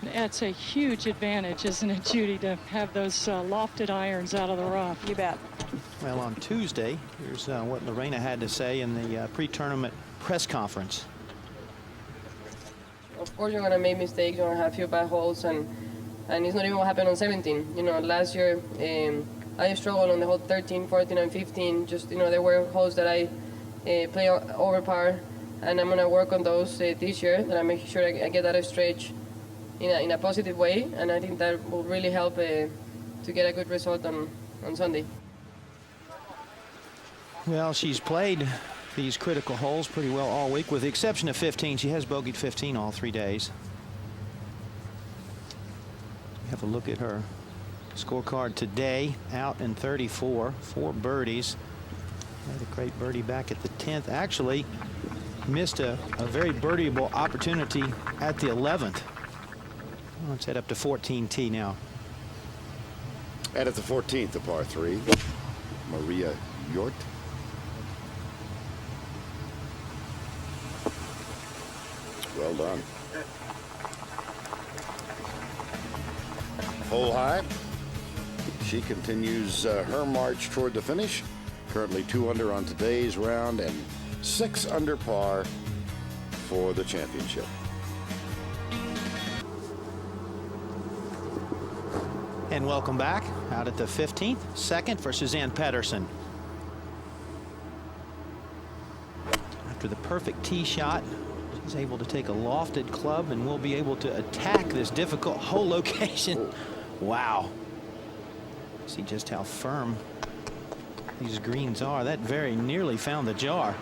It's a huge advantage, isn't it, Judy, to have those lofted irons out of the rough? You bet. Well, on Tuesday, here's what Lorena had to say in the pre-tournament press conference. Of course, you're gonna make mistakes. You're gonna have a few bad holes, and it's not even what happened on 17. You know, last year I struggled on the hole 13, 14, and 15. Just there were holes that I play over par, and I'm gonna work on those this year. That I make sure I get out of stretch in a positive way, and I think that will really help to get a good result on Sunday. Well, she's played these critical holes pretty well all week, with the exception of 15. She has bogeyed 15 all 3 days. Have a look at her scorecard today. Out in 34, 4 birdies. Had a great birdie back at the 10th. Actually missed a very birdieable opportunity at the 11th. Let's head up to 14T now. And at the 14th, the par 3, Maria Yortt. Well done. Hole high. She continues her march toward the finish. Currently 2 under on today's round and 6 under par for the championship. And welcome back. Out at the 15th, second for Suzanne Pederson. After the perfect tee shot, she's able to take a lofted club and will be able to attack this difficult hole location. Wow. See just how firm these greens are. That very nearly found the jar.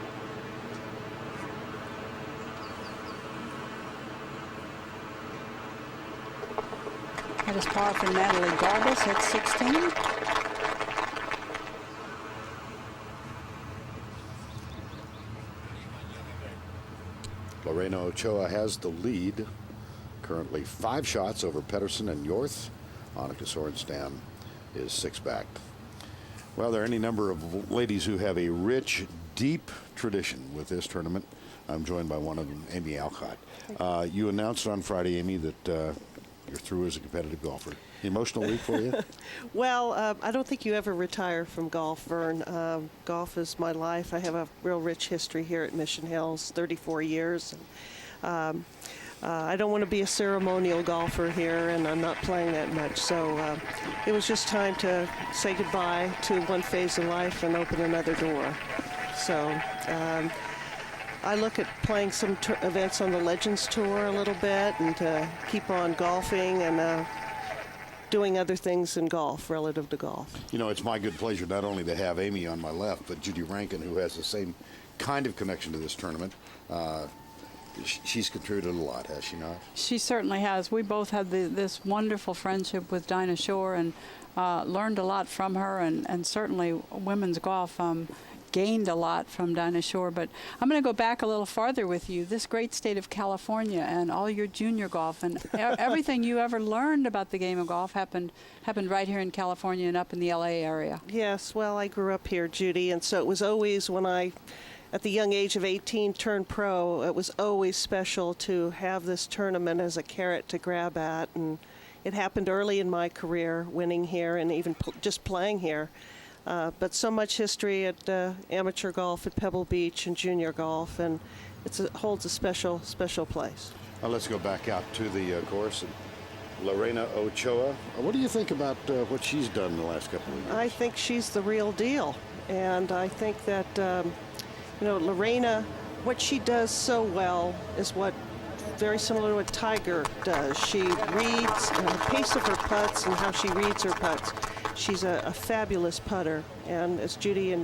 That is par for Natalie Govis at 16. Lorena Ochoa has the lead. Currently 5 shots over Pedersen and Yortt. Annika Sorenstam is 6 back. Well, there are any number of ladies who have a rich, deep tradition with this tournament. I'm joined by one of them, Amy Alcott. You announced on Friday, Amy, that you're through as a competitive golfer. Emotional week for you? Well, I don't think you ever retire from golf, Vern. Golf is my life. I have a real rich history here at Mission Hills, 34 years. I don't want to be a ceremonial golfer here, and I'm not playing that much. So it was just time to say goodbye to one phase of life and open another door. So I look at playing some events on the Legends Tour a little bit and to keep on golfing and doing other things in golf, relative to golf. You know, it's my good pleasure not only to have Amy on my left, but Judy Rankin, who has the same kind of connection to this tournament. She's contributed a lot, has she not? She certainly has. We both had this wonderful friendship with Dinah Shore and learned a lot from her, and certainly women's golf gained a lot from Dinah Shore. But I'm going to go back a little farther with you. This great state of California and all your junior golf and everything you ever learned about the game of golf happened right here in California and up in the LA area. Yes, well, I grew up here, Judy, and so it was always when I, at the young age of 18, turned pro, it was always special to have this tournament as a carrot to grab at. And it happened early in my career, winning here and even just playing here. But so much history at amateur golf at Pebble Beach and junior golf, and it holds a special, special place. Let's go back out to the course. And Lorena Ochoa, what do you think about what she's done in the last couple of years? I think she's the real deal, and I think that you know, Lorena, what she does so well is very similar to what Tiger does. She reads the pace of her putts and how she reads her putts. She's a fabulous putter, and as Judy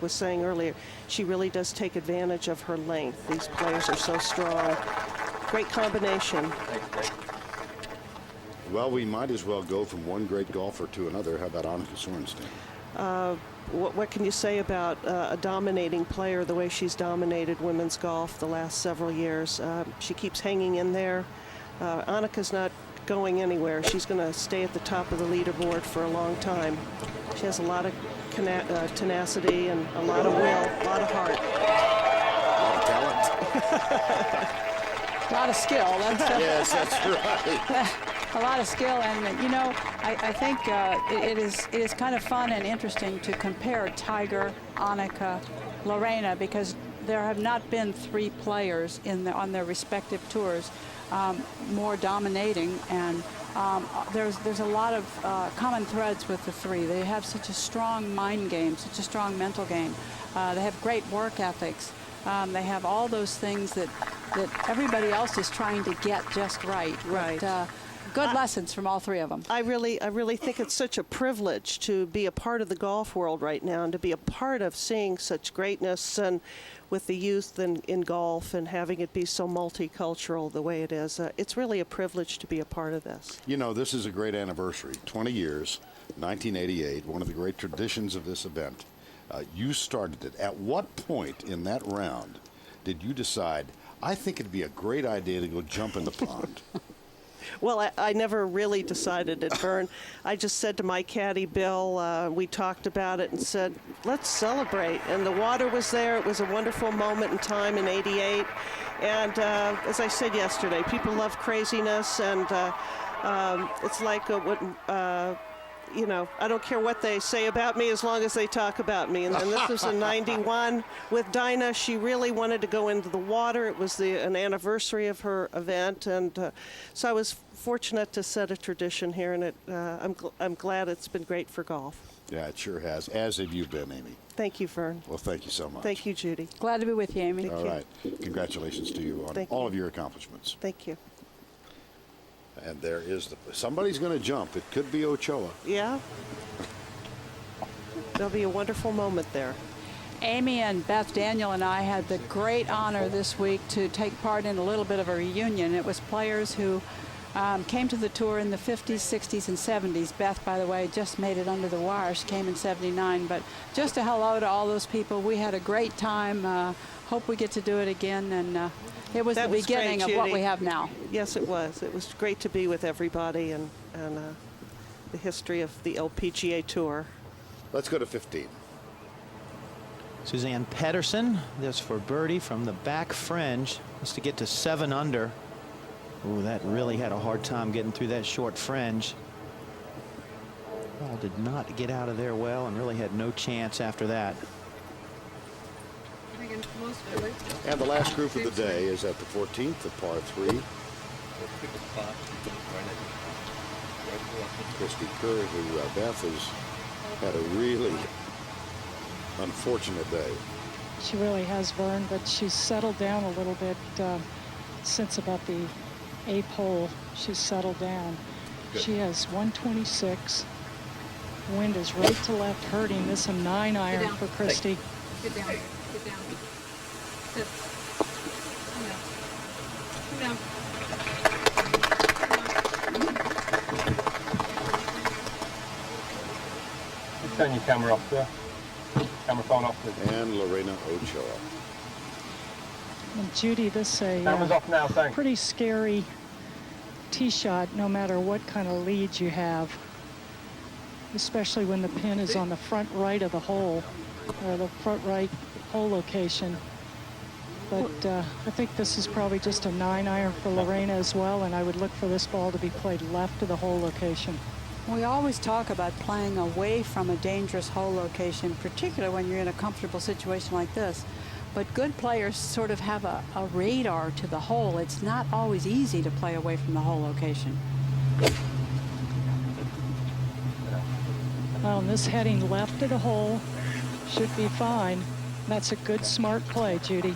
was saying earlier, she really does take advantage of her length. These players are so strong. Great combination. Well, we might as well go from one great golfer to another. How about Annika Sorenstam? What can you say about a dominating player the way she's dominated women's golf the last several years? She keeps hanging in there. Annika's not going anywhere. She's going to stay at the top of the leaderboard for a long time. She has a lot of tenacity and a lot of will, a lot of heart. A lot of talent. A lot of skill. Yes, that's right. A lot of skill, and you know, I think it is kind of fun and interesting to compare Tiger, Annika, Lorena, because there have not been three players on their respective tours more dominating, and there's a lot of common threads with the three. They have such a strong mind game, such a strong mental game. They have great work ethics. They have all those things that everybody else is trying to get just right. Right. But, good lessons from all three of them. I really think it's such a privilege to be a part of the golf world right now and to be a part of seeing such greatness and with the youth in golf and having it be so multicultural the way it is. It's really a privilege to be a part of this. You know, this is a great anniversary. 20 years, 1988, one of the great traditions of this event. You started it. At what point in that round did you decide, I think it'd be a great idea to go jump in the pond? Well, I never really decided it, Vern. I just said to my caddy, Bill, we talked about it and said, let's celebrate. And the water was there. It was a wonderful moment in time in '88. And as I said yesterday, people love craziness. And it's like you know, I don't care what they say about me as long as they talk about me. And this was in '91 with Dinah. She really wanted to go into the water. It was an anniversary of her event, and so I was fortunate to set a tradition here, and I'm glad it's been great for golf. Yeah, it sure has, as have you been, Amy. Thank you, Vern. Well, thank you so much. Thank you, Judy. Glad to be with you, Amy. All right. Congratulations to you on all of your accomplishments. Thank you. And there is somebody's going to jump. It could be Ochoa. Yeah. There'll be a wonderful moment there. Amy and Beth Daniel and I had the great honor this week to take part in a little bit of a reunion. It was players who came to the tour in the 50s, 60s, and 70s. Beth, by the way, just made it under the wire. She came in '79. But just a hello to all those people. We had a great time. Hope we get to do it again. And it was the beginning of what we have now. Yes, it was. It was great to be with everybody and the history of the LPGA Tour. Let's go to 15. Suzanne Pederson, this for birdie from the back fringe. Just to get to 7 under. Ooh, that really had a hard time getting through that short fringe. Ball did not get out of there well and really had no chance after that. And the last group of the day is at the 14th, the par 3. Christy Kerr, who Beth has had a really unfortunate day. She really has, Vern, but she's settled down a little bit since about the 8th hole. She's settled down. She has 126. Wind is right to left, hurting. This a 9-iron for Christy. Get down. Get down. Sit. Come down. Turn your camera off there. Camera phone off there. And Lorena Ochoa. And Judy, this a Camera's off now, thanks. pretty scary tee shot, no matter what kind of lead you have, especially when the pin is on the front right of the hole, or the front right hole location. But I think this is probably just a 9-iron for Lorena as well, and I would look for this ball to be played left of the hole location. We always talk about playing away from a dangerous hole location, particularly when you're in a comfortable situation like this. But good players sort of have a radar to the hole. It's not always easy to play away from the hole location. Well, and this heading left of the hole should be fine. That's a good, smart play, Judy.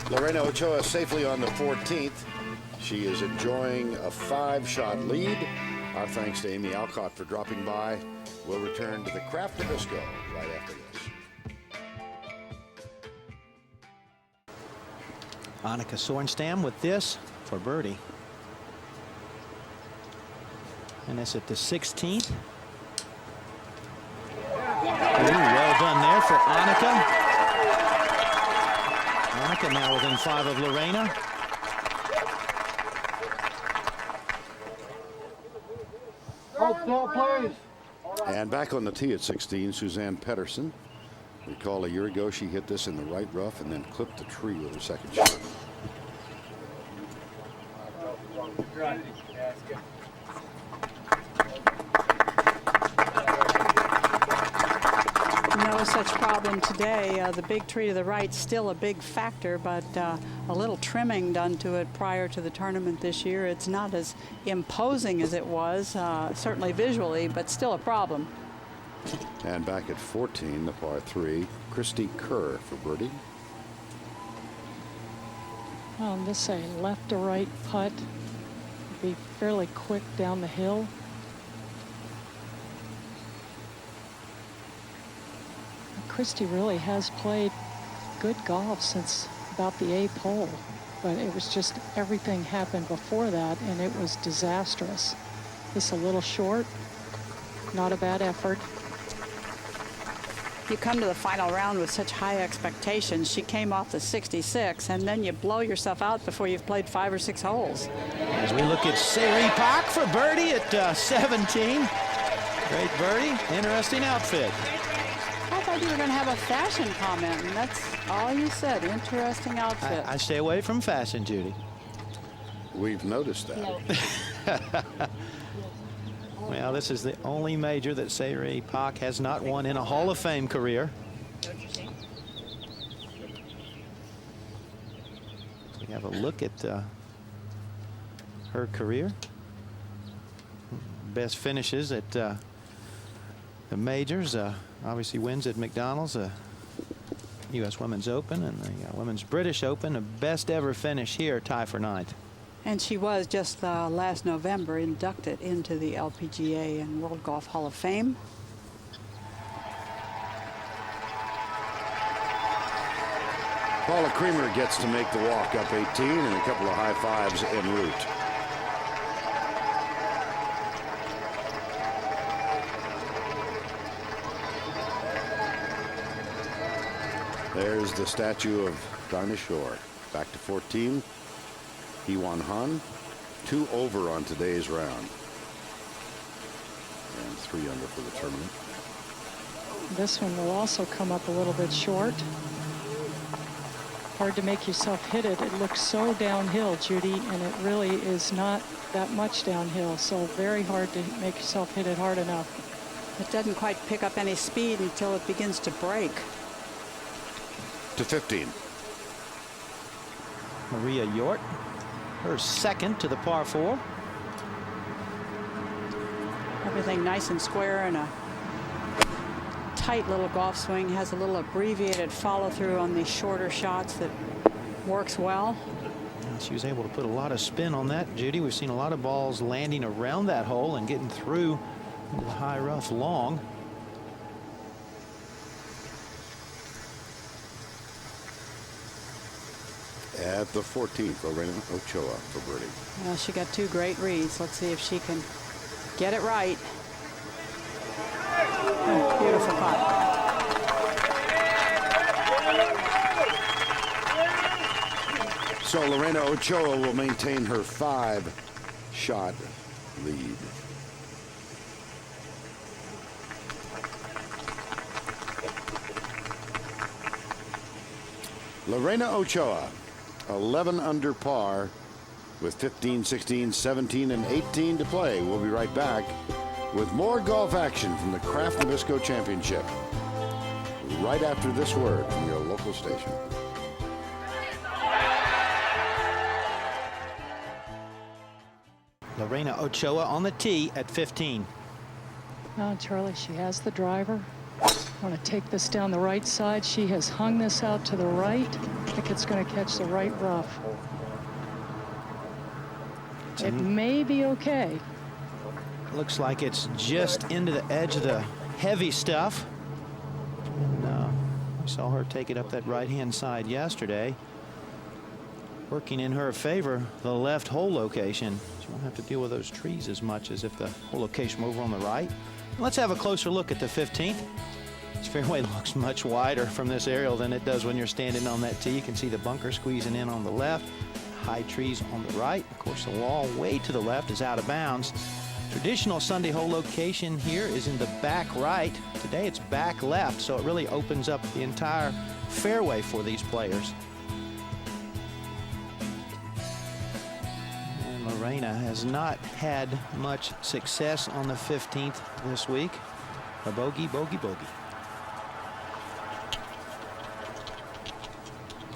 Lorena Ochoa safely on the 14th. She is enjoying a 5-shot lead. Our thanks to Amy Alcott for dropping by. We'll return to the Craft Nabisco right after this. Annika Sorenstam with this for birdie. And it's at the 16th. Well done there for Annika. Annika now within 5 of Lorena. And back on the tee at 16, Suzanne Pederson. Recall a year ago she hit this in the right rough and then clipped the tree with her second shot. No such problem today. The big tree to the right still a big factor, but a little trimming done to it prior to the tournament this year. It's not as imposing as it was, certainly visually, but still a problem. And back at 14, the par 3, Christy Kerr for birdie. Well, this a left to right putt. Be fairly quick down the hill. Christy really has played good golf since about the 8th hole, but it was just everything happened before that, and it was disastrous. This a little short, not a bad effort. You come to the final round with such high expectations. She came off the 66, and then you blow yourself out before you've played 5 or 6 holes. As we look at Sari Pak for birdie at 17. Great birdie, interesting outfit. I thought you were going to have a fashion comment, and that's all you said. Interesting outfit. I stay away from fashion, Judy. We've noticed that. Well, this is the only major that Sari Pak has not won in a Hall of Fame career. We have a look at her career. Best finishes at the majors. Obviously wins at McDonald's, U.S. Women's Open, and the Women's British Open. A best ever finish here, tie for 9th. And she was just last November inducted into the LPGA and World Golf Hall of Fame. Paula Creamer gets to make the walk up 18 and a couple of high fives en route. There's the statue of Dinah Shore. Back to 14. Iwan Han, 2 over on today's round. And 3 under for the tournament. This one will also come up a little bit short. Hard to make yourself hit it. It looks so downhill, Judy, and it really is not that much downhill. So very hard to make yourself hit it hard enough. It doesn't quite pick up any speed until it begins to break. To 15. Maria Yortt, her second to the par 4. Everything nice and square and a tight little golf swing. Has a little abbreviated follow through on the shorter shots that works well. She was able to put a lot of spin on that, Judy. We've seen a lot of balls landing around that hole and getting through into the high rough long. At the 14th, Lorena Ochoa for birdie. Well, she got 2 great reads. Let's see if she can get it right. Oh, beautiful putt. So Lorena Ochoa will maintain her 5-shot lead. Lorena Ochoa, 11 under par with 15, 16, 17, and 18 to play. We'll be right back with more golf action from the Kraft Nabisco Championship right after this word from your local station. Lorena Ochoa on the tee at 15. Now, Charlie, she has the driver. Want to take this down the right side. She has hung this out to the right. I think it's going to catch the right rough. It may be okay. Looks like it's just into the edge of the heavy stuff. And we saw her take it up that right-hand side yesterday. Working in her favor, the left hole location. She won't have to deal with those trees as much as if the hole location were over on the right. Let's have a closer look at the 15th. This fairway looks much wider from this aerial than it does when you're standing on that tee. You can see the bunker squeezing in on the left, high trees on the right. Of course, the wall way to the left is out of bounds. Traditional Sunday hole location here is in the back right. Today it's back left, so it really opens up the entire fairway for these players. Lorena has not had much success on the 15th this week. A bogey, bogey, bogey.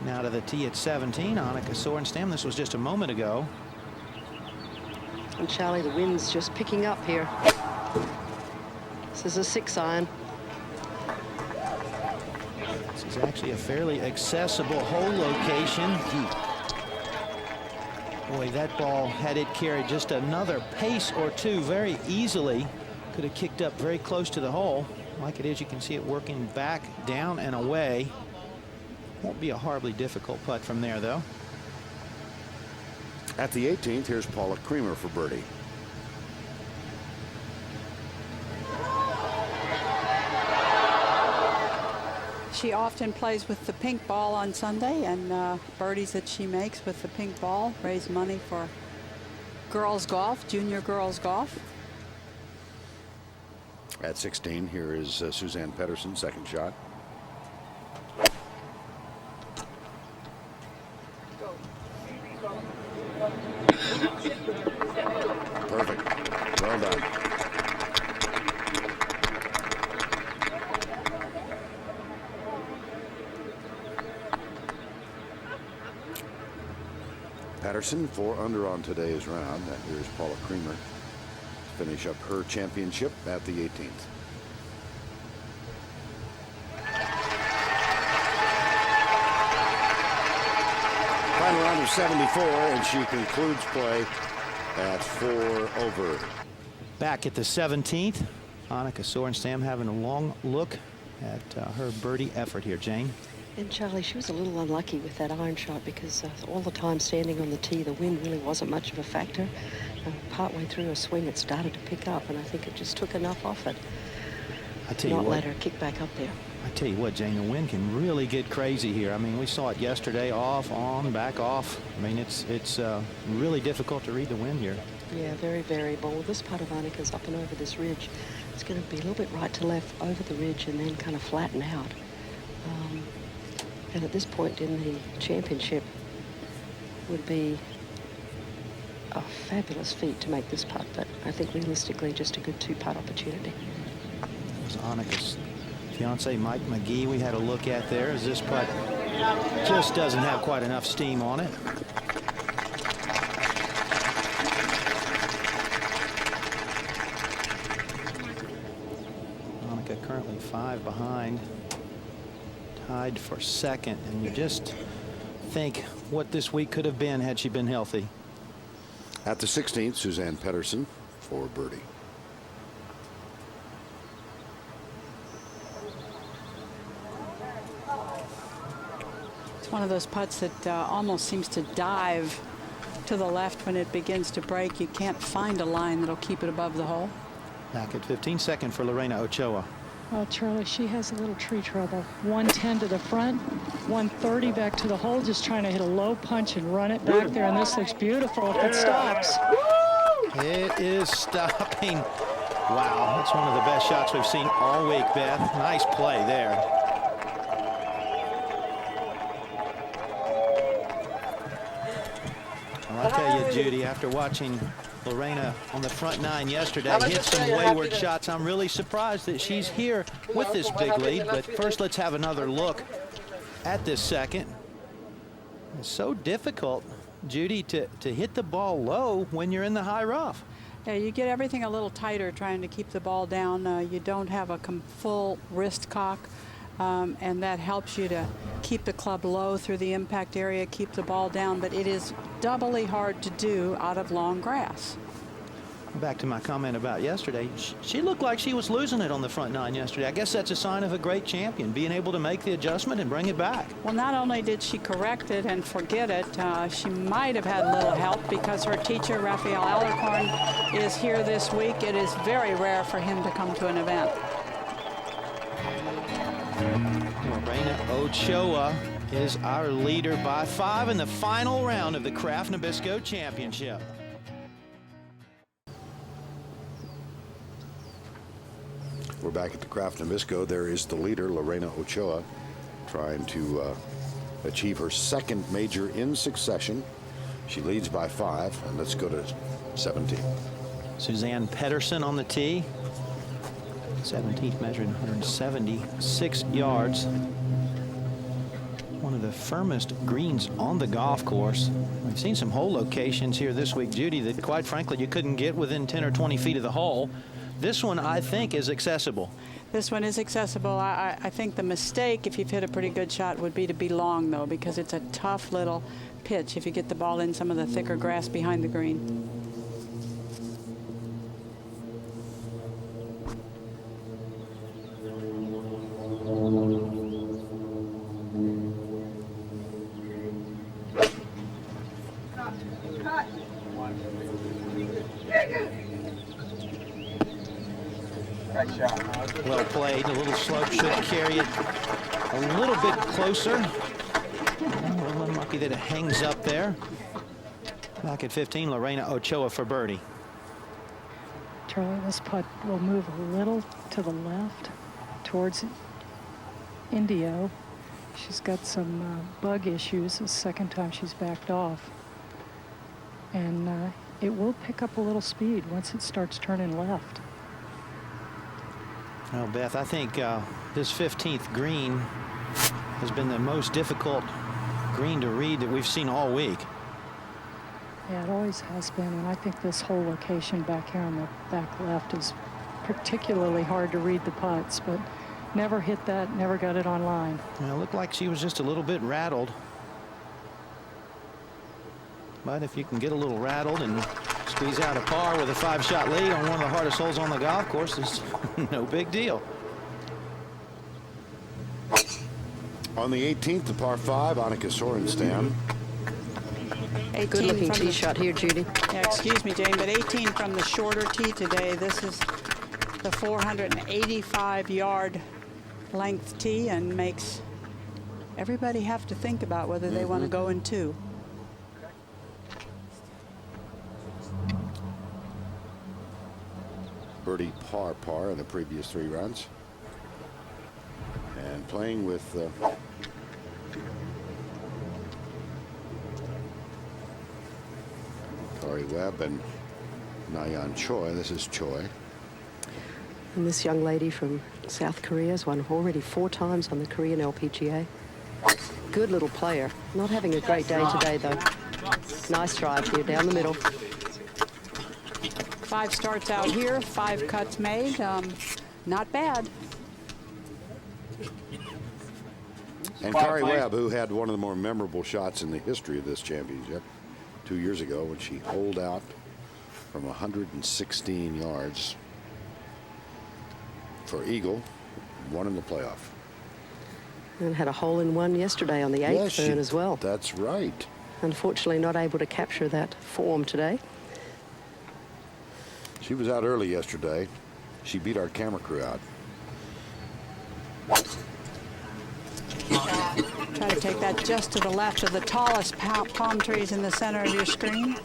Now to the tee at 17, Annika Sorenstam. This was just a moment ago. And Charlie, the wind's just picking up here. This is a 6-iron. This is actually a fairly accessible hole location. Boy, that ball, had it carried just another pace or two very easily, could have kicked up very close to the hole. Like it is, you can see it working back, down, and away. Won't be a horribly difficult putt from there, though. At the 18th, here's Paula Creamer for birdie. She often plays with the pink ball on Sunday, and birdies that she makes with the pink ball raise money for girls golf, junior girls golf. At 16, here is Suzanne Pederson, second shot. Perfect. Well done. Patterson 4 under on today's round. And here's Paula Creamer to finish up her championship at the 18th. Final round of 74, and she concludes play at 4 over. Back at the 17th, Annika Sorenstam having a long look at her birdie effort here, Jane. And Charlie, she was a little unlucky with that iron shot because all the time standing on the tee, the wind really wasn't much of a factor. Partway through her swing, it started to pick up, and I think it just took enough off it to not let her kick back up there. I tell you what, Jane, the wind can really get crazy here. I mean, we saw it yesterday, off, on, back, off. I mean, it's really difficult to read the wind here. Yeah, very variable. Well, this part of Annika's up and over this ridge. It's going to be a little bit right to left over the ridge and then kind of flatten out. And at this point in the championship would be a fabulous feat to make this putt, but I think realistically just a good 2-putt opportunity. It was Annika's fiance Mike McGee we had a look at there, as this putt just doesn't have quite enough steam on it. Annika currently 5 behind, tied for second, and you just think what this week could have been had she been healthy. At the 16th, Suzanne Pederson for birdie. It's one of those putts that almost seems to dive to the left when it begins to break. You can't find a line that'll keep it above the hole. Back at 15, second for Lorena Ochoa. Well, Charlie, she has a little tree trouble. 110 to the front, 130 back to the hole, just trying to hit a low punch and run it back there. And this looks beautiful if it stops. It is stopping. Wow, that's one of the best shots we've seen all week, Beth. Nice play there. Well, I'll tell you, Judy, after watching Lorena on the front nine yesterday hit some wayward shots, I'm really surprised that she's here with this big lead. But first, let's have another look at this second. It's so difficult, Judy, to hit the ball low when you're in the high rough. Yeah, you get everything a little tighter trying to keep the ball down. You don't have a full wrist cock, and that helps you to keep the club low through the impact area, keep the ball down, but it is doubly hard to do out of long grass. Back to my comment about yesterday, she looked like she was losing it on the front nine yesterday. I guess that's a sign of a great champion, being able to make the adjustment and bring it back. Well, not only did she correct it and forget it, she might have had a little help because her teacher, Raphael Alarcorn, is here this week. It is very rare for him to come to an event. Lorena Ochoa is our leader by 5 in the final round of the Kraft Nabisco Championship. We're back at the Kraft Nabisco. There is the leader, Lorena Ochoa, trying to achieve her second major in succession. She leads by 5, and let's go to 17. Suzanne Pederson on the tee. 17th, measuring 176 yards. One of the firmest greens on the golf course. We've seen some hole locations here this week, Judy, that quite frankly you couldn't get within 10 or 20 feet of the hole. This one, I think, is accessible. This one is accessible. I think the mistake, if you've hit a pretty good shot, would be to be long, though, because it's a tough little pitch if you get the ball in some of the thicker grass behind the green. Well played. A little slope should carry it a little bit closer. A little unlucky that it hangs up there. Back at 15, Lorena Ochoa for birdie. Charlie, this putt will move a little to the left towards Indio. She's got some bug issues. The second time she's backed off. And it will pick up a little speed once it starts turning left. Well, Beth, I think this 15th green has been the most difficult green to read that we've seen all week. Yeah, it always has been, and I think this whole location back here on the back left is particularly hard to read the putts, but never hit that, never got it on line. Well, it looked like she was just a little bit rattled. But if you can get a little rattled and squeeze out a par with a 5-shot lead on one of the hardest holes on the golf course, is no big deal. On the 18th, the par 5, Annika Sorenstam. Good looking tee shot here, Judy. Yeah, excuse me, Jane, but 18 from the shorter tee today. This is the 485-yard length tee and makes everybody have to think about whether they want to go in 2. Birdie par in the previous 3 rounds. And playing with Kari Webb and Nayan Choi. This is Choi. And this young lady from South Korea has won already 4 times on the Korean LPGA. Good little player. Not having a great day today, though. Nice drive here down the middle. 5 starts out here, 5 cuts made. Not bad. And Kari Webb, who had one of the more memorable shots in the history of this championship 2 years ago when she holed out from 116 yards for eagle, won in the playoff. And had a hole-in-one yesterday on the 8th turn as well. That's right. Unfortunately not able to capture that form today. She was out early yesterday. She beat our camera crew out. Try to take that just to the left of the tallest palm trees in the center of your screen.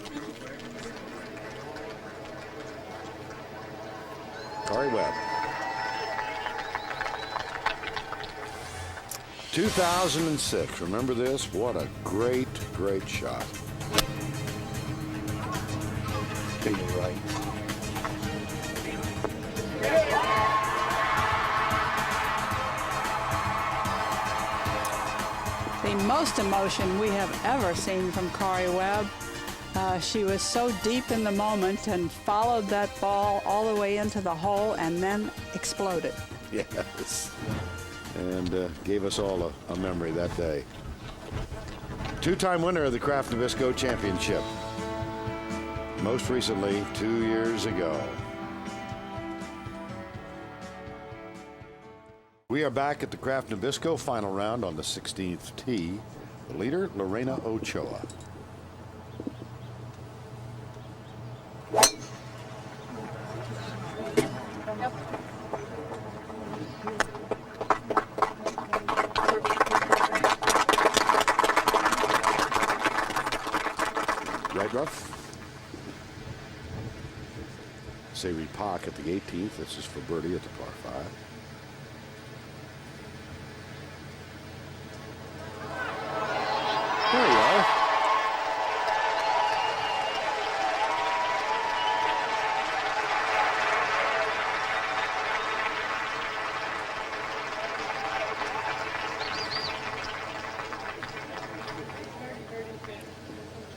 Kari Webb. 2006. Remember this? What a great, great shot. To your right. The most emotion we have ever seen from Kari Webb. She was so deep in the moment and followed that ball all the way into the hole and then exploded. Yes. And gave us all a memory that day. Two-time winner of the Kraft Nabisco Championship. Most recently, 2 years ago. We are back at the Kraft Nabisco final round on the 16th tee. The leader, Lorena Ochoa. Right rough. Savory Park at the 18th. This is for birdie at the par 5. There you are.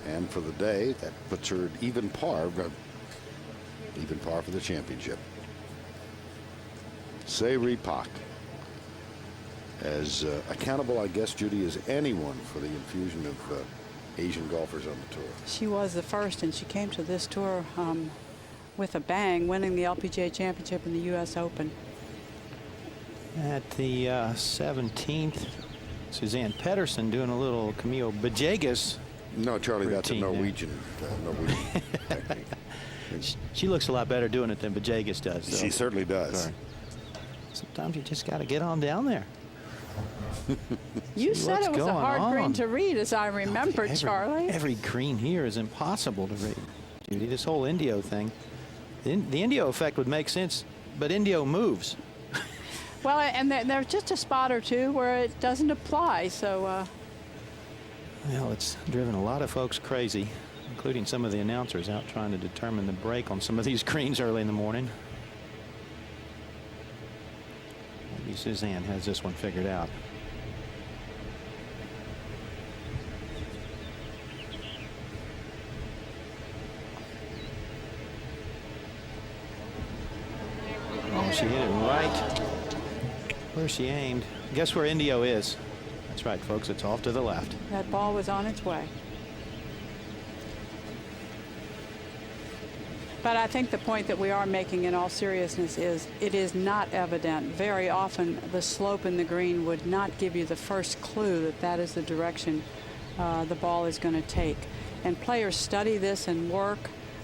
And for the day, that puts her at even par for the championship. Savory Park. As accountable, I guess, Judy, as anyone for the infusion of Asian golfers on the tour. She was the first, and she came to this tour with a bang, winning the LPGA Championship in the U.S. Open. At the 17th, Suzanne Pederson doing a little Camille Bajegas. No, Charlie, that's a Norwegian technique. She looks a lot better doing it than Bajegas does. Though. She certainly does. Sorry. Sometimes you just got to get on down there. You said it was a hard green to read, as I remember, Charlie. Every green here is impossible to read, Judy. This whole Indio thing. The Indio effect would make sense, but Indio moves. Well, and there's just a spot or two where it doesn't apply, so... Well, it's driven a lot of folks crazy, including some of the announcers out trying to determine the break on some of these greens early in the morning. Maybe Suzanne has this one figured out. Oh, she hit it right where she aimed. Guess where Indio is? That's right, folks. It's off to the left. That ball was on its way. But I think the point that we are making in all seriousness is it is not evident. Very often the slope in the green would not give you the first clue that that is the direction the ball is going to take. And players study this and work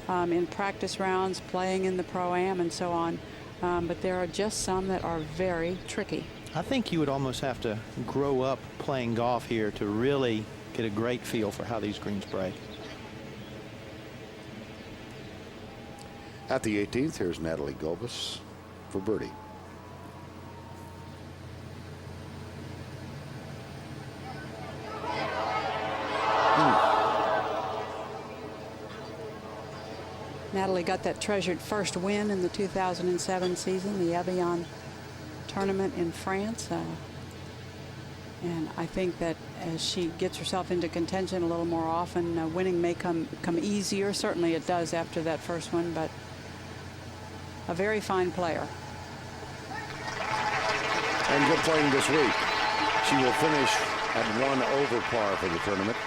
in practice rounds, playing in the Pro-Am and so on. But there are just some that are very tricky. I think you would almost have to grow up playing golf here to really get a great feel for how these greens break. At the 18th, here's Natalie Govis for birdie. Natalie got that treasured first win in the 2007 season, the Evian tournament in France. And I think that as she gets herself into contention a little more often, winning may come easier. Certainly it does after that first one, but a very fine player. And good playing this week. She will finish at 1 over par for the tournament,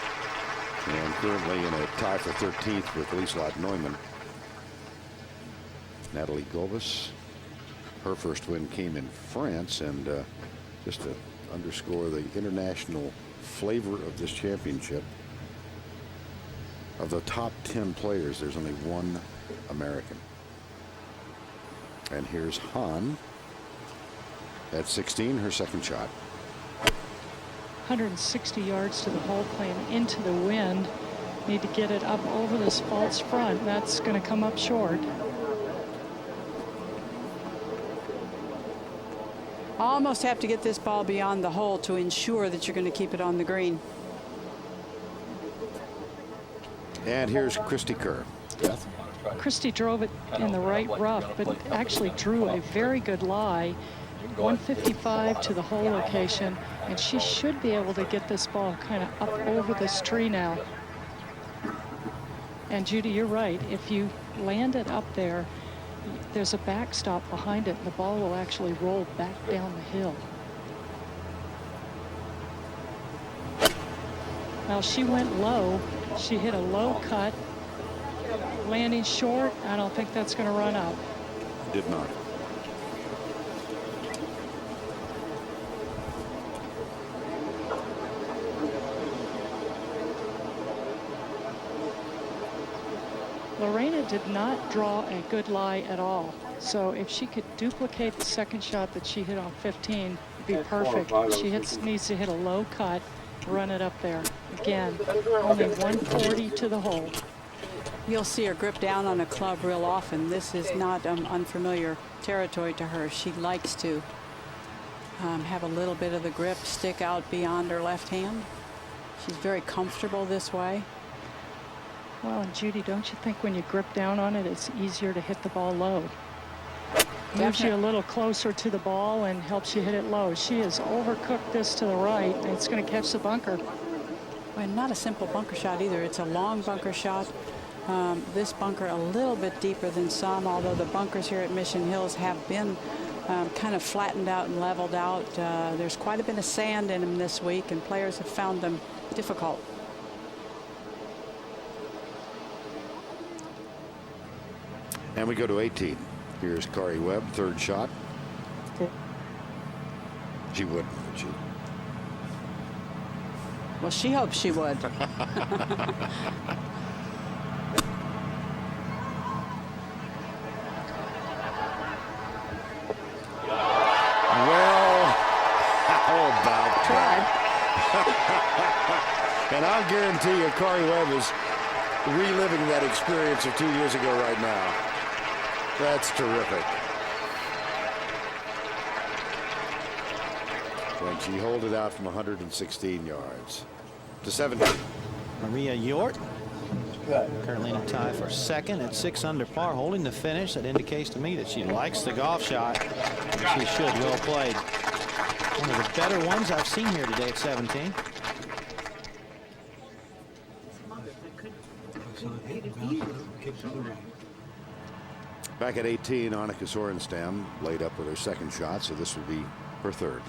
and currently in a tie for 13th with Lieslot Neumann. Natalie Govis, her first win came in France, and just to underscore the international flavor of this championship, of the top 10 players, there's only one American. And here's Hahn at 16, her second shot. 160 yards to the hole, playing into the wind. Need to get it up over this false front. That's going to come up short. Almost have to get this ball beyond the hole to ensure that you're going to keep it on the green. And here's Christy Kerr. Christy drove it in the right rough, but actually drew a very good lie. 155 to the hole location, and she should be able to get this ball kind of up over this tree now. And Judy, you're right. If you land it up there, there's a backstop behind it, and the ball will actually roll back down the hill. Now she went low. She hit a low cut. Landing short, I don't think that's going to run up. Did not. Lorena did not draw a good lie at all. So if she could duplicate the second shot that she hit on 15, it'd be perfect. She needs to hit a low cut, run it up there. Again, only 140 to the hole. You'll see her grip down on a club real often. This is not unfamiliar territory to her. She likes to have a little bit of the grip stick out beyond her left hand. She's very comfortable this way. Well, and Judy, don't you think when you grip down on it, it's easier to hit the ball low? Moves you a little closer to the ball and helps you hit it low. She has overcooked this to the right, and it's going to catch the bunker. Well, not a simple bunker shot either. It's a long bunker shot. This bunker a little bit deeper than some, although the bunkers here at Mission Hills have been kind of flattened out and leveled out. There's quite a bit of sand in them this week, and players have found them difficult. And we go to 18. Here's Kari Webb, third shot. She would, wouldn't she? Well, she hopes she would. And I'll guarantee you Kari Webb is reliving that experience of 2 years ago right now. That's terrific. When she hold it out from 116 yards to 17. Maria Yortt currently in a tie for second at 6 under par, holding the finish. That indicates to me that she likes the golf shot. She should. Well played. One of the better ones I've seen here today at 17. Back at 18, Annika Sorenstam laid up with her second shot, so this would be her third.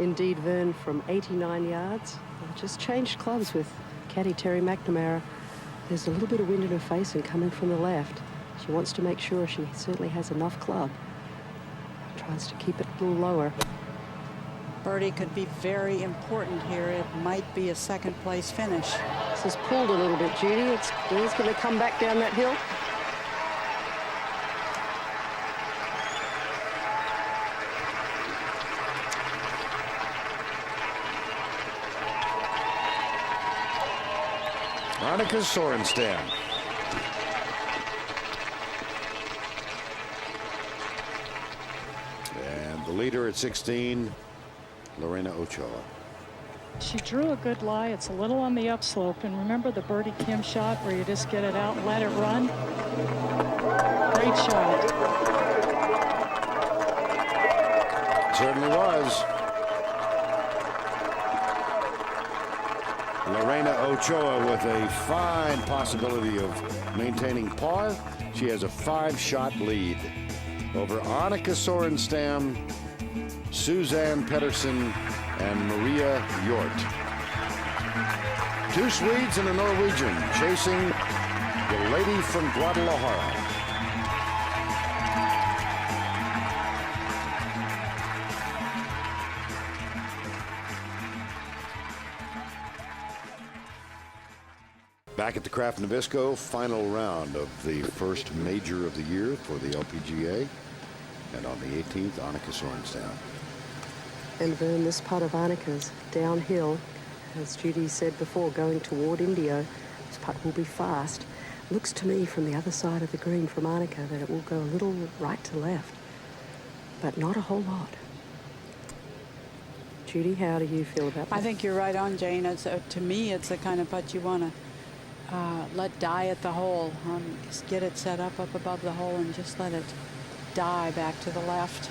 Indeed, Vern, from 89 yards. Just changed clubs with caddy Terry McNamara. There's a little bit of wind in her face and coming from the left. She wants to make sure she certainly has enough club. Tries to keep it a little lower. Birdie could be very important here. It might be a second place finish. This is pulled a little bit, Judy. It's going to come back down that hill. Annika Sorenstam. And the leader at 16, Lorena Ochoa. She drew a good lie. It's a little on the upslope. And remember the Birdie Kim shot where you just get it out and let it run? Great shot. Certainly was. Lorena Ochoa with a fine possibility of maintaining par. She has a 5-shot lead over Annika Sorenstam, Suzanne Pederson, and Maria Yortt. Two Swedes and a Norwegian chasing the lady from Guadalajara. Back at the Kraft Nabisco, final round of the first major of the year for the LPGA. And on the 18th, Annika Sorenstam. And Vern, this putt of Annika's downhill, as Judy said before, going toward Indio. This putt will be fast. Looks to me from the other side of the green from Annika that it will go a little right to left, but not a whole lot. Judy, how do you feel about that? I think you're right on, Jane. It's to me, it's the kind of putt you want to let die at the hole. Just get it set up above the hole and just let it die back to the left.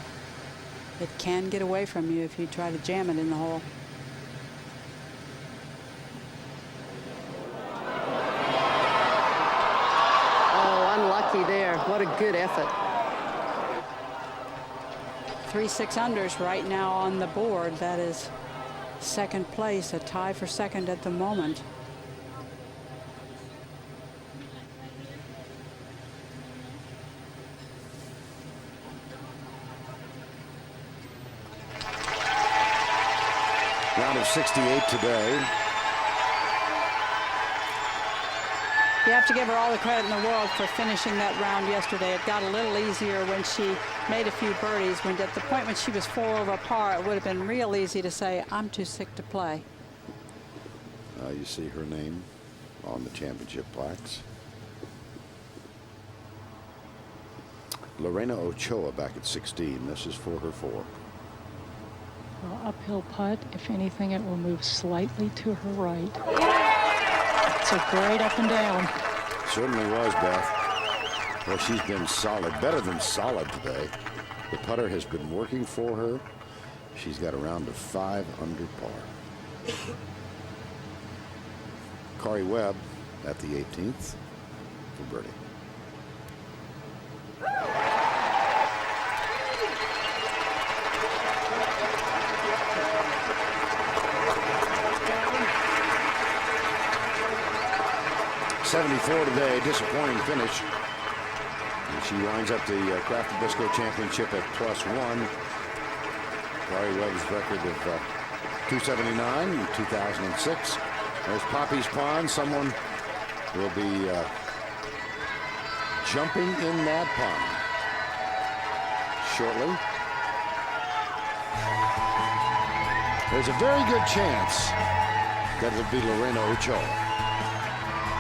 It can get away from you if you try to jam it in the hole. Oh, unlucky there. What a good effort. 3 6-unders right now on the board. That is second place, a tie for second at the moment. Round of 68 today. You have to give her all the credit in the world for finishing that round yesterday. It got a little easier when she made a few birdies. When at the point when she was 4 over par, it would have been real easy to say, I'm too sick to play. You see her name on the championship plaques. Lorena Ochoa back at 16. This is for her 4. Well, uphill putt. If anything, it will move slightly to her right. It's a great up and down. Certainly was, Beth. Well, she's been solid, better than solid today. The putter has been working for her. She's got a round of 5 under par. Kari Webb at the 18th for birdie. .74 today, disappointing finish. And she winds up the Kraft Nabisco Championship at +1. Kari Webb's record of 279 in 2006. There's Poppy's Pond. Someone will be jumping in that pond shortly. There's a very good chance that it'll be Lorena Ochoa.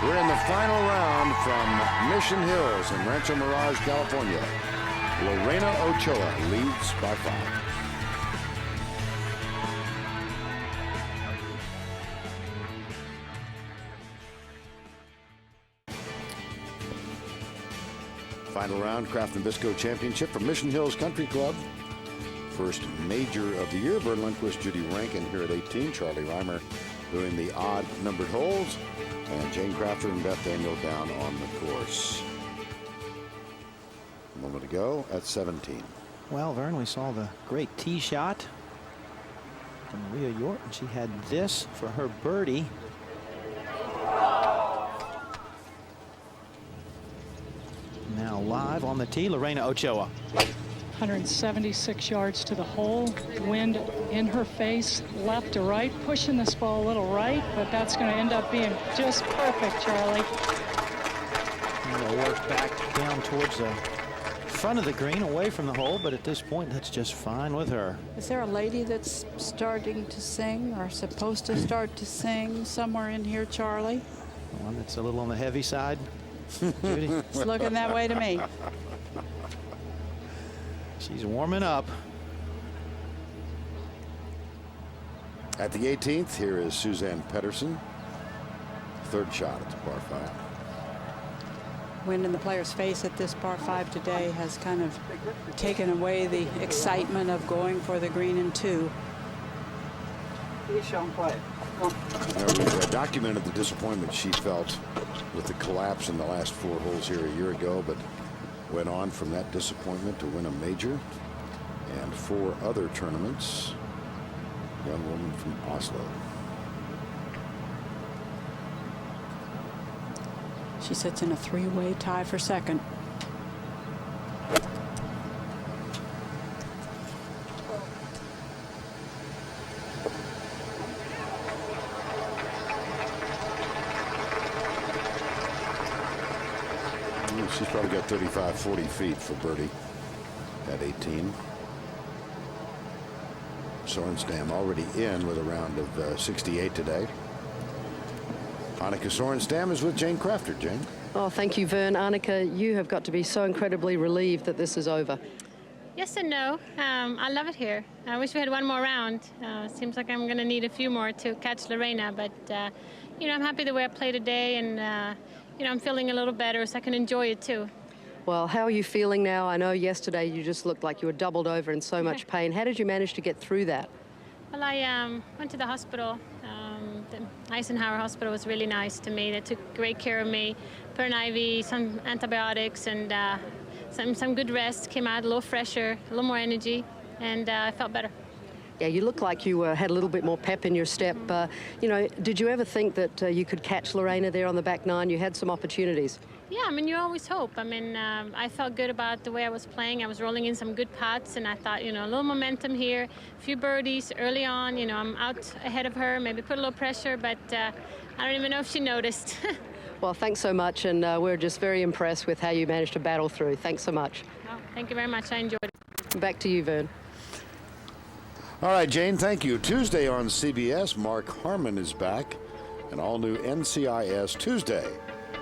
We're in the final round from Mission Hills in Rancho Mirage, California. Lorena Ochoa leads by 5. Final round, Kraft Nabisco Championship from Mission Hills Country Club. First major of the year. Vern Lundquist, Judy Rankin here at 18. Charlie Reimer doing the odd numbered holes. And Jane Crafter and Beth Daniel down on the course. A moment ago at 17. Well, Vern, we saw the great tee shot from Maria Yortt, and she had this for her birdie. Now live on the tee, Lorena Ochoa. 176 yards to the hole. Wind in her face, left to right, pushing this ball a little right, but that's going to end up being just perfect, Charlie. They'll work back down towards the front of the green, away from the hole, but at this point, that's just fine with her. Is there a lady that's starting to sing or supposed to start to sing somewhere in here, Charlie? One that's a little on the heavy side. Judy? It's looking that way to me. She's warming up. At the 18th, here is Suzanne Pederson. Third shot at the par 5. Wind in the player's face at this par 5 today has kind of taken away the excitement of going for the green in 2. We've documented the disappointment she felt with the collapse in the last 4 holes here a year ago, but went on from that disappointment to win a major and 4 other tournaments. young woman from Oslo. She sits in a three-way tie for second. She's probably got 35, 40 feet for birdie at 18. Sorenstam already in with a round of 68 today. Annika Sorenstam is with Jane Crafter. Jane. Oh, thank you, Vern. Annika, you have got to be so incredibly relieved that this is over. Yes and no. I love it here. I wish we had one more round. Seems like I'm going to need a few more to catch Lorena, but you know, I'm happy the way I played today, and you know, I'm feeling a little better, so I can enjoy it too. Well, how are you feeling now? I know yesterday you just looked like you were doubled over in so much pain. How did you manage to get through that? Well, I went to the hospital. The Eisenhower Hospital was really nice to me. They took great care of me, put an IV, some antibiotics, and some good rest. Came out a little fresher, a little more energy, and I felt better. Yeah, you look like you had a little bit more pep in your step. You know, did you ever think that you could catch Lorena there on the back nine? You had some opportunities. Yeah, I mean, you always hope. I mean, I felt good about the way I was playing. I was rolling in some good putts, and I thought, you know, a little momentum here, a few birdies early on. You know, I'm out ahead of her, maybe put a little pressure, but I don't even know if she noticed. Well, thanks so much, and we're just very impressed with how you managed to battle through. Thanks so much. Oh, thank you very much. I enjoyed it. Back to you, Vern. All right, Jane, thank you. Tuesday on CBS, Mark Harmon is back. An all-new NCIS Tuesday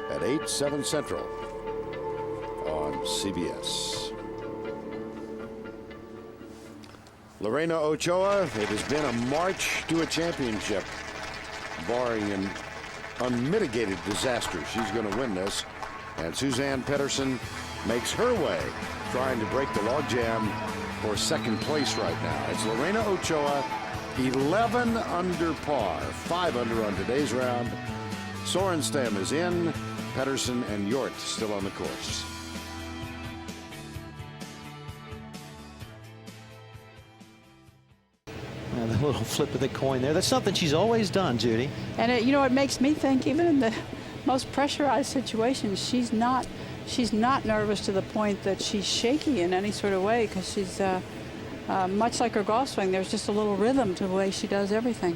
at 8, 7 Central on CBS. Lorena Ochoa, it has been a march to a championship, barring an unmitigated disaster. She's going to win this. And Suzanne Pederson makes her way, trying to break the logjam for second place right now. It's Lorena Ochoa, 11 under par, 5 under on today's round. Sorenstam is in, Pedersen and Yortt still on the course. The little flip of the coin there. That's something she's always done, Judy. And you know, it makes me think, even in the most pressurized situations, she's not nervous to the point that she's shaky in any sort of way, because she's much like her golf swing. There's just a little rhythm to the way she does everything.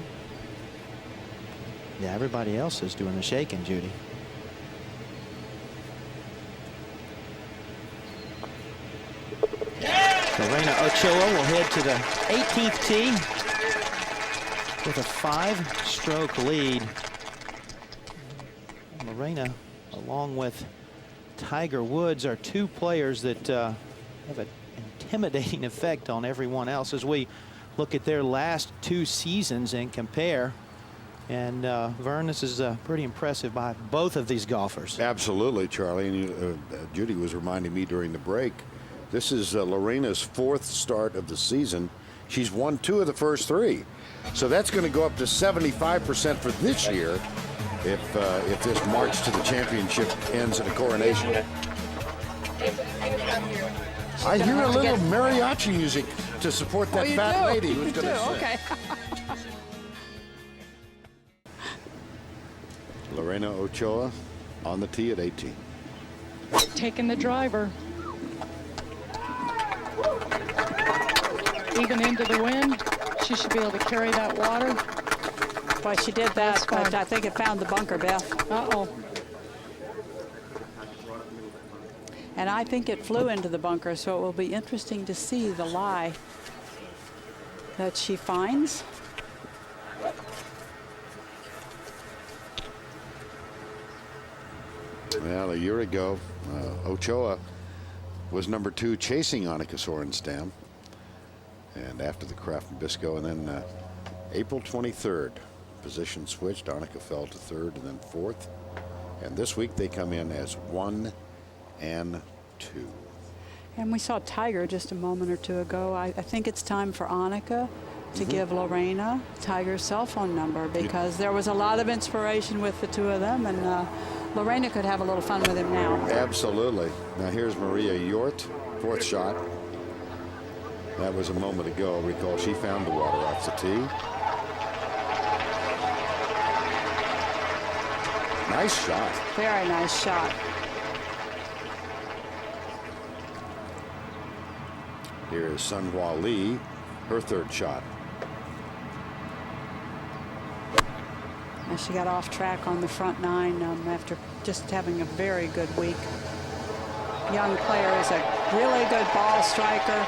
Yeah, everybody else is doing the shaking, Judy. Lorena Ochoa will head to the 18th tee with a 5-stroke lead. Lorena, along with Tiger Woods, are two players that have an intimidating effect on everyone else as we look at their last 2 seasons and compare. And Vern, this is pretty impressive by both of these golfers. Absolutely, Charlie. And Judy was reminding me during the break, this is Lorena's 4th start of the season. She's won 2 of the first 3. So that's going to go up to 75% for this year if this march to the championship ends in a coronation. I hear a little mariachi music to support that fat lady who's going to sing. Okay. Lorena Ochoa on the tee at 18. Taking the driver. Even into the wind, she should be able to carry that water. Well, she did that, but I think it found the bunker, Beth. Uh-oh. And I think it flew into the bunker, so it will be interesting to see the lie that she finds. Well, a year ago, Ochoa was number 2 chasing Annika Sorenstam. And after the Kraft and Bisco, and then April 23rd, position switched. Annika fell to 3rd and then 4th. And this week they come in as 1 and 2. And we saw Tiger just a moment or two ago. I think it's time for Annika to give Lorena Tiger's cell phone number, because there was a lot of inspiration with the two of them, and Lorena could have a little fun with him now. Absolutely. Now here's Maria Yortt, 4th shot. That was a moment ago. Recall she found the water off the tee. Nice shot. Very nice shot. Here is Sunhwa Lee, her third shot. And she got off track on the front nine after just having a very good week. Young player is a really good ball striker.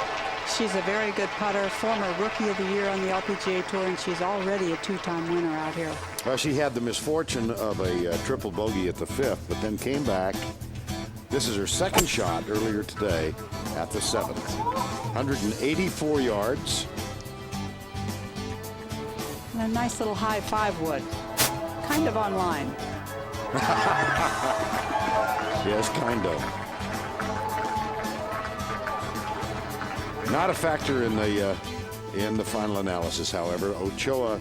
She's a very good putter, former Rookie of the Year on the LPGA Tour, and she's already a two-time winner out here. Well, she had the misfortune of a triple bogey at the fifth, but then came back. This is her second shot earlier today at the seventh. 184 yards. And a nice little high five wood. Kind of on line. Yes, kind of. Not a factor in the final analysis, however. Ochoa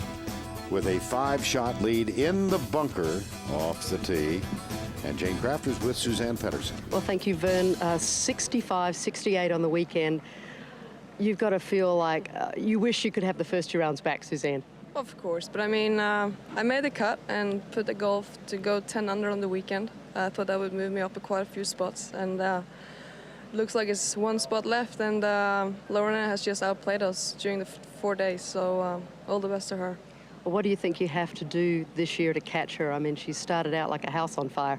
with a 5-shot lead in the bunker off the tee. And Jane Crafter's with Suzanne Pederson. Well, thank you, Vern. 65-68 on the weekend. You've got to feel like you wish you could have the first 2 rounds back, Suzanne. Of course, but I mean, I made the cut and put the goal to go 10 under on the weekend. I thought that would move me up quite a few spots, and looks like it's 1 spot left, and Lorena has just outplayed us during the 4 days, so all the best to her. What do you think you have to do this year to catch her? I mean, she started out like a house on fire.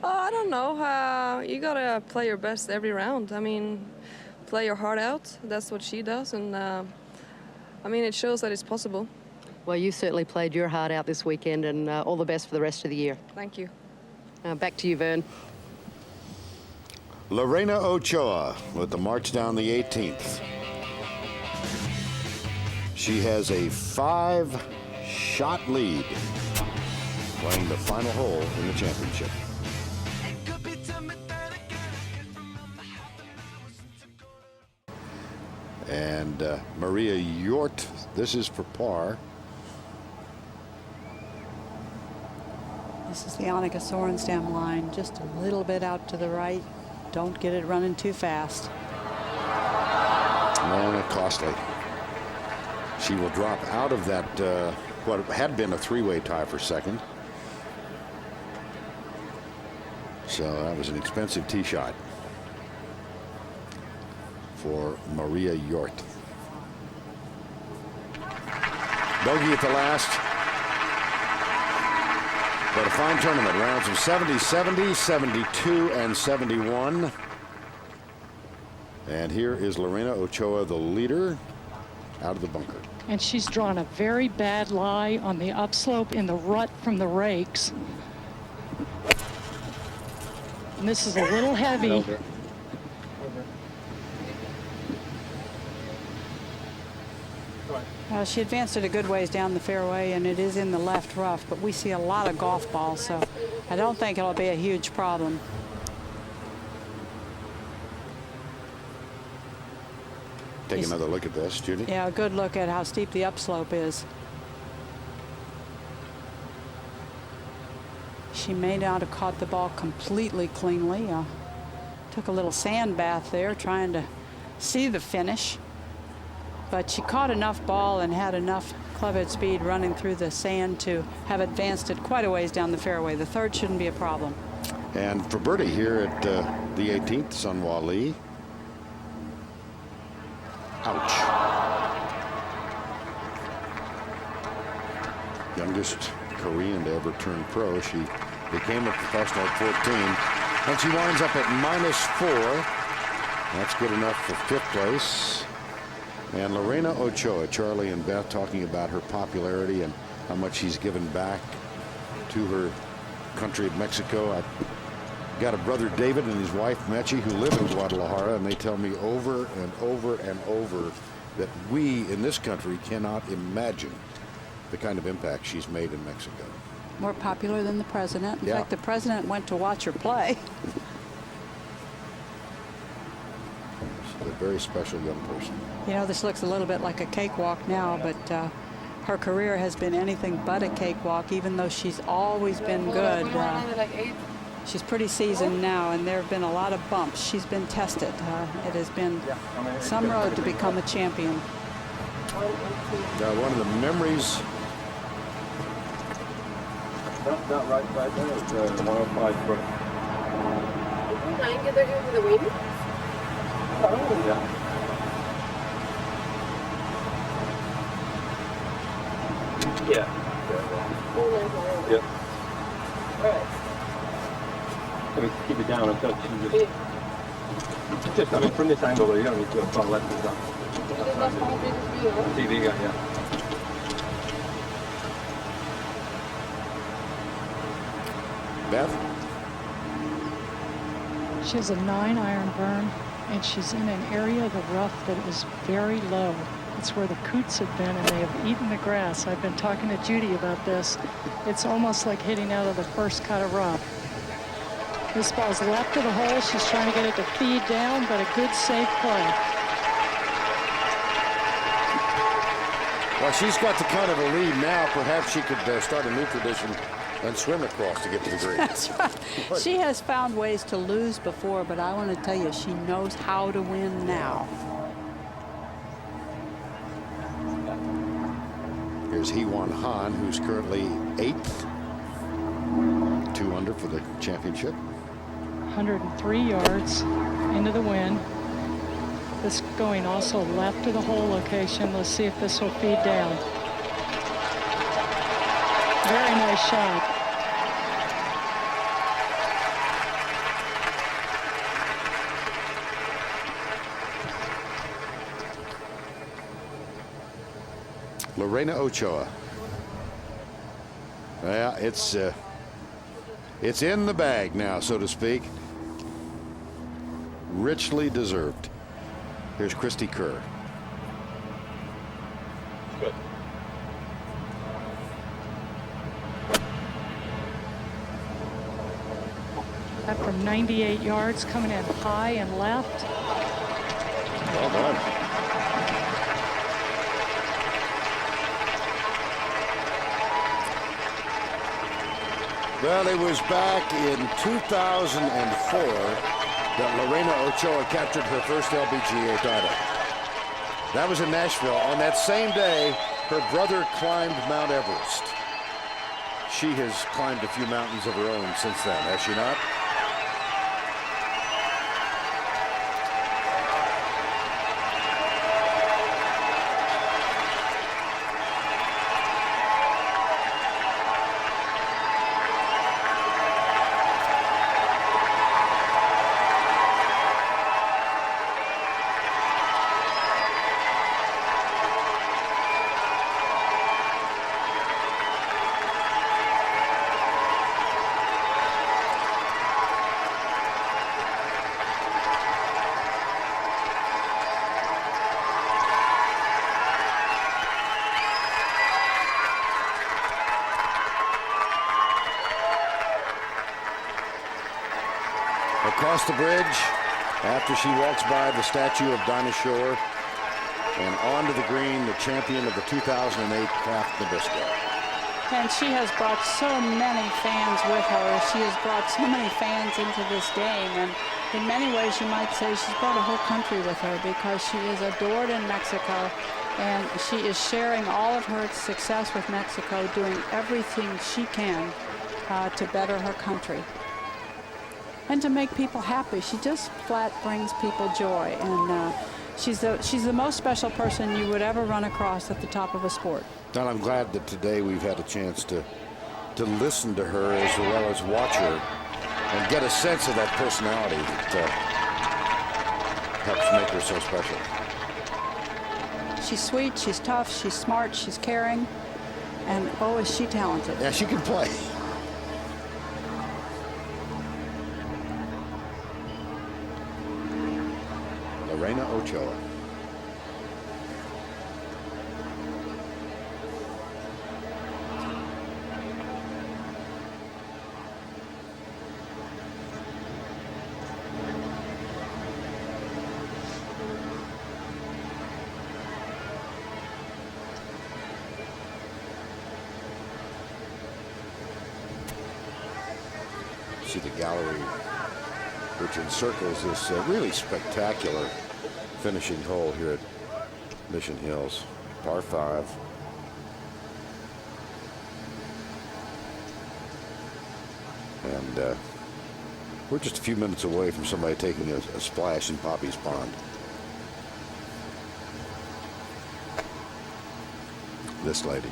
I don't know. You gotta play your best every round. I mean, play your heart out. That's what she does, and I mean, it shows that it's possible. Well, you certainly played your heart out this weekend, and all the best for the rest of the year. Thank you. Back to you, Vern. Lorena Ochoa with the march down the 18th. She has a 5-shot lead playing the final hole in the championship. And Maria Yortt, this is for par. This is the Annika Sorenstam line, just a little bit out to the right. Don't get it running too fast. No, costly. She will drop out of that, what had been a 3-way tie for second. So that was an expensive tee shot for Maria Yortt. Bogey at the last. But a fine tournament. Rounds of 70, 70, 72, and 71. And here is Lorena Ochoa, the leader, out of the bunker. And she's drawn a very bad lie on the upslope in the rut from the rakes. And this is a little heavy. She advanced it a good ways down the fairway, and it is in the left rough, but we see a lot of golf balls, so I don't think it'll be a huge problem. Take another look at this, Judy. Yeah, a good look at how steep the upslope is. She may not have caught the ball completely cleanly. Took a little sand bath there trying to see the finish. But she caught enough ball and had enough clubhead speed running through the sand to have advanced it quite a ways down the fairway. The third shouldn't be a problem. And for birdie here at the 18th, Sunhwa Lee. Ouch. Youngest Korean to ever turn pro. She became a professional at 14. And she winds up at -4. That's good enough for 5th place. And Lorena Ochoa, Charlie and Beth talking about her popularity and how much she's given back to her country of Mexico. I've got a brother, David, and his wife, Mechi, who live in Guadalajara, and they tell me over and over and over that we in this country cannot imagine the kind of impact she's made in Mexico. More popular than the president. In Yeah. fact, the president went to watch her play. She's a very special young person. You know, this looks a little bit like a cakewalk now, but her career has been anything but a cakewalk, even though she's always been good. She's pretty seasoned now, and there have been a lot of bumps. She's been tested. It has been some road to become a champion. One of the memories. Not right there. It's 105 foot. Did I get there with the wind? Oh, yeah. Yeah. Yep. All right. I mean, keep it down until she just, I mean, from this angle, you don't need to go far left and down. TV guy, yeah. Beth? She has a 9-iron burn, and she's in an area of the rough that is very low. It's where the coots have been, and they have eaten the grass. I've been talking to Judy about this. It's almost like hitting out of the first cut of rough. This ball's left of the hole. She's trying to get it to feed down, but a good safe play. Well, she's got the kind of a lead now. Perhaps she could start a new tradition and swim across to get to the green. That's right. She has found ways to lose before, but I want to tell you, she knows how to win now. Here's Hee-Won Han, who's currently 8th. 2 under for the championship. 103 yards into the wind. This going also left of the hole location. Let's see if this will feed down. Very nice shot. Lorena Ochoa. Yeah, it's in the bag now, so to speak. Richly deserved. Here's Christy Kerr. Good. That from 98 yards, coming in high and left. Well done. Well, it was back in 2004 that Lorena Ochoa captured her first LPGA title. That was in Nashville. On that same day, her brother climbed Mount Everest. She has climbed a few mountains of her own since then, has she not? Across the bridge, after she walks by the statue of Dinah Shore, and onto the green, the champion of the 2008 Kraft Nabisco. And she has brought so many fans with her. She has brought so many fans into this game. And in many ways, you might say she's brought a whole country with her, because she is adored in Mexico. And she is sharing all of her success with Mexico, doing everything she can to better her country and to make people happy. She just flat brings people joy. And she's the most special person you would ever run across at the top of a sport. And I'm glad that today we've had a chance to listen to her as well as watch her and get a sense of that personality that helps make her so special. She's sweet, she's tough, she's smart, she's caring, and oh, is she talented. Yeah, she can play. Lorena Ochoa. see the gallery which encircles this really spectacular finishing hole here at Mission Hills. Par 5. And we're just a few minutes away from somebody taking a splash in Poppy's Pond. This lady.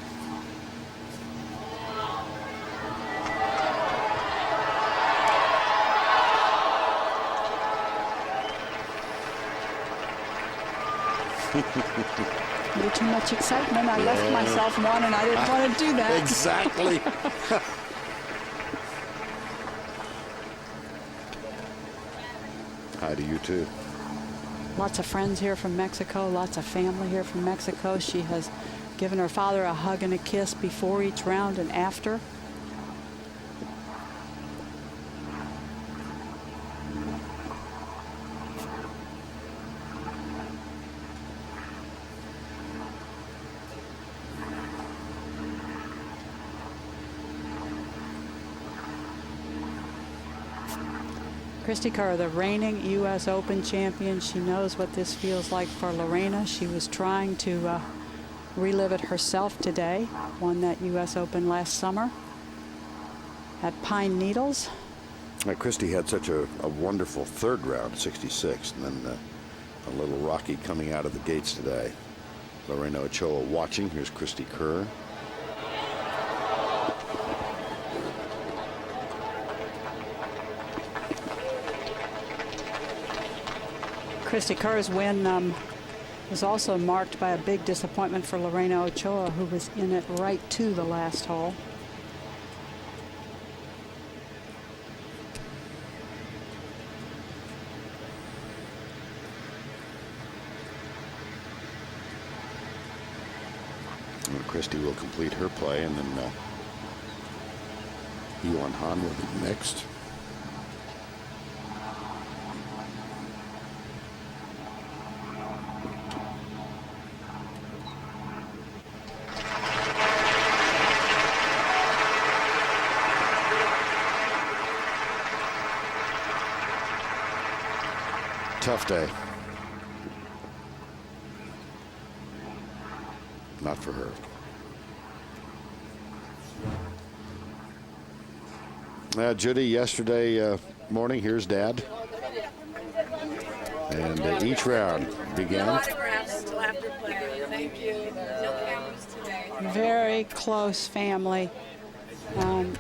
Way too much excitement. I left myself one, and I didn't want to do that. Exactly. Hi to you too. Lots of friends here from Mexico, lots of family here from Mexico. She has given her father a hug and a kiss before each round and after. Christy Kerr, the reigning U.S. Open champion. She knows what this feels like for Lorena. She was trying to relive it herself today. Won that U.S. Open last summer at Pine Needles. Christy had such a wonderful third round, 66, and then a little rocky coming out of the gates today. Lorena Ochoa watching. Here's Christy Kerr. Christy Kerr's win was also marked by a big disappointment for Lorena Ochoa, who was in it right to the last hole. And Christy will complete her play, and then Yuan Han will be next. Tough day. Not for her. Judy, yesterday morning, here's Dad. And each round began. No autographs until after play. Thank you. No cameras today. Very close family.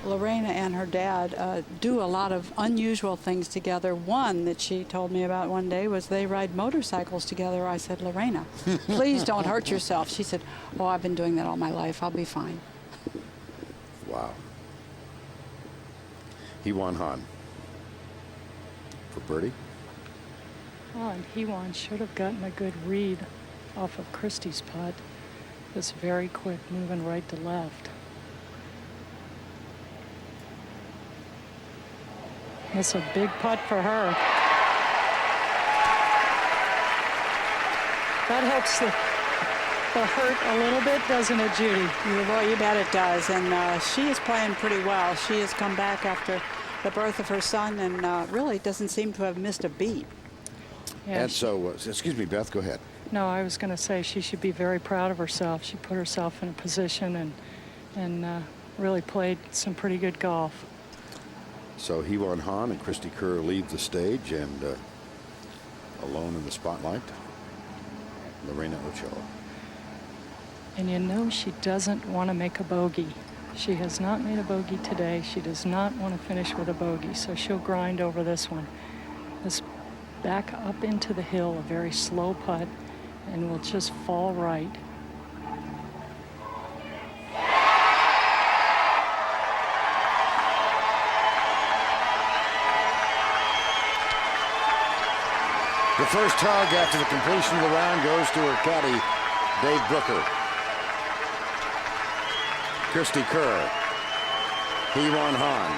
Lorena and her dad do a lot of unusual things together. One that she told me about one day was they ride motorcycles together. I said, Lorena, please don't hurt yourself. She said, oh, I've been doing that all my life. I'll be fine. Wow. Yuan Han for birdie. Oh, and Hewan should have gotten a good read off of Christy's putt. It's very quick, moving right to left. It's a big putt for her. That helps the hurt a little bit, doesn't it, Judy? Well, you bet it does. And she is playing pretty well. She has come back after the birth of her son and really doesn't seem to have missed a beat. Yeah, and so, excuse me, Beth, go ahead. No, I was going to say she should be very proud of herself. She put herself in a position and really played some pretty good golf. So Yuan Han and Christy Kerr leave the stage, and alone in the spotlight, Lorena Ochoa. And you know she doesn't want to make a bogey. She has not made a bogey today. She does not want to finish with a bogey, so she'll grind over this one. This back up into the hill, a very slow putt, and will just fall right. The first hug after the completion of the round goes to her caddy, Dave Brooker. Christy Kerr, Yuan Han.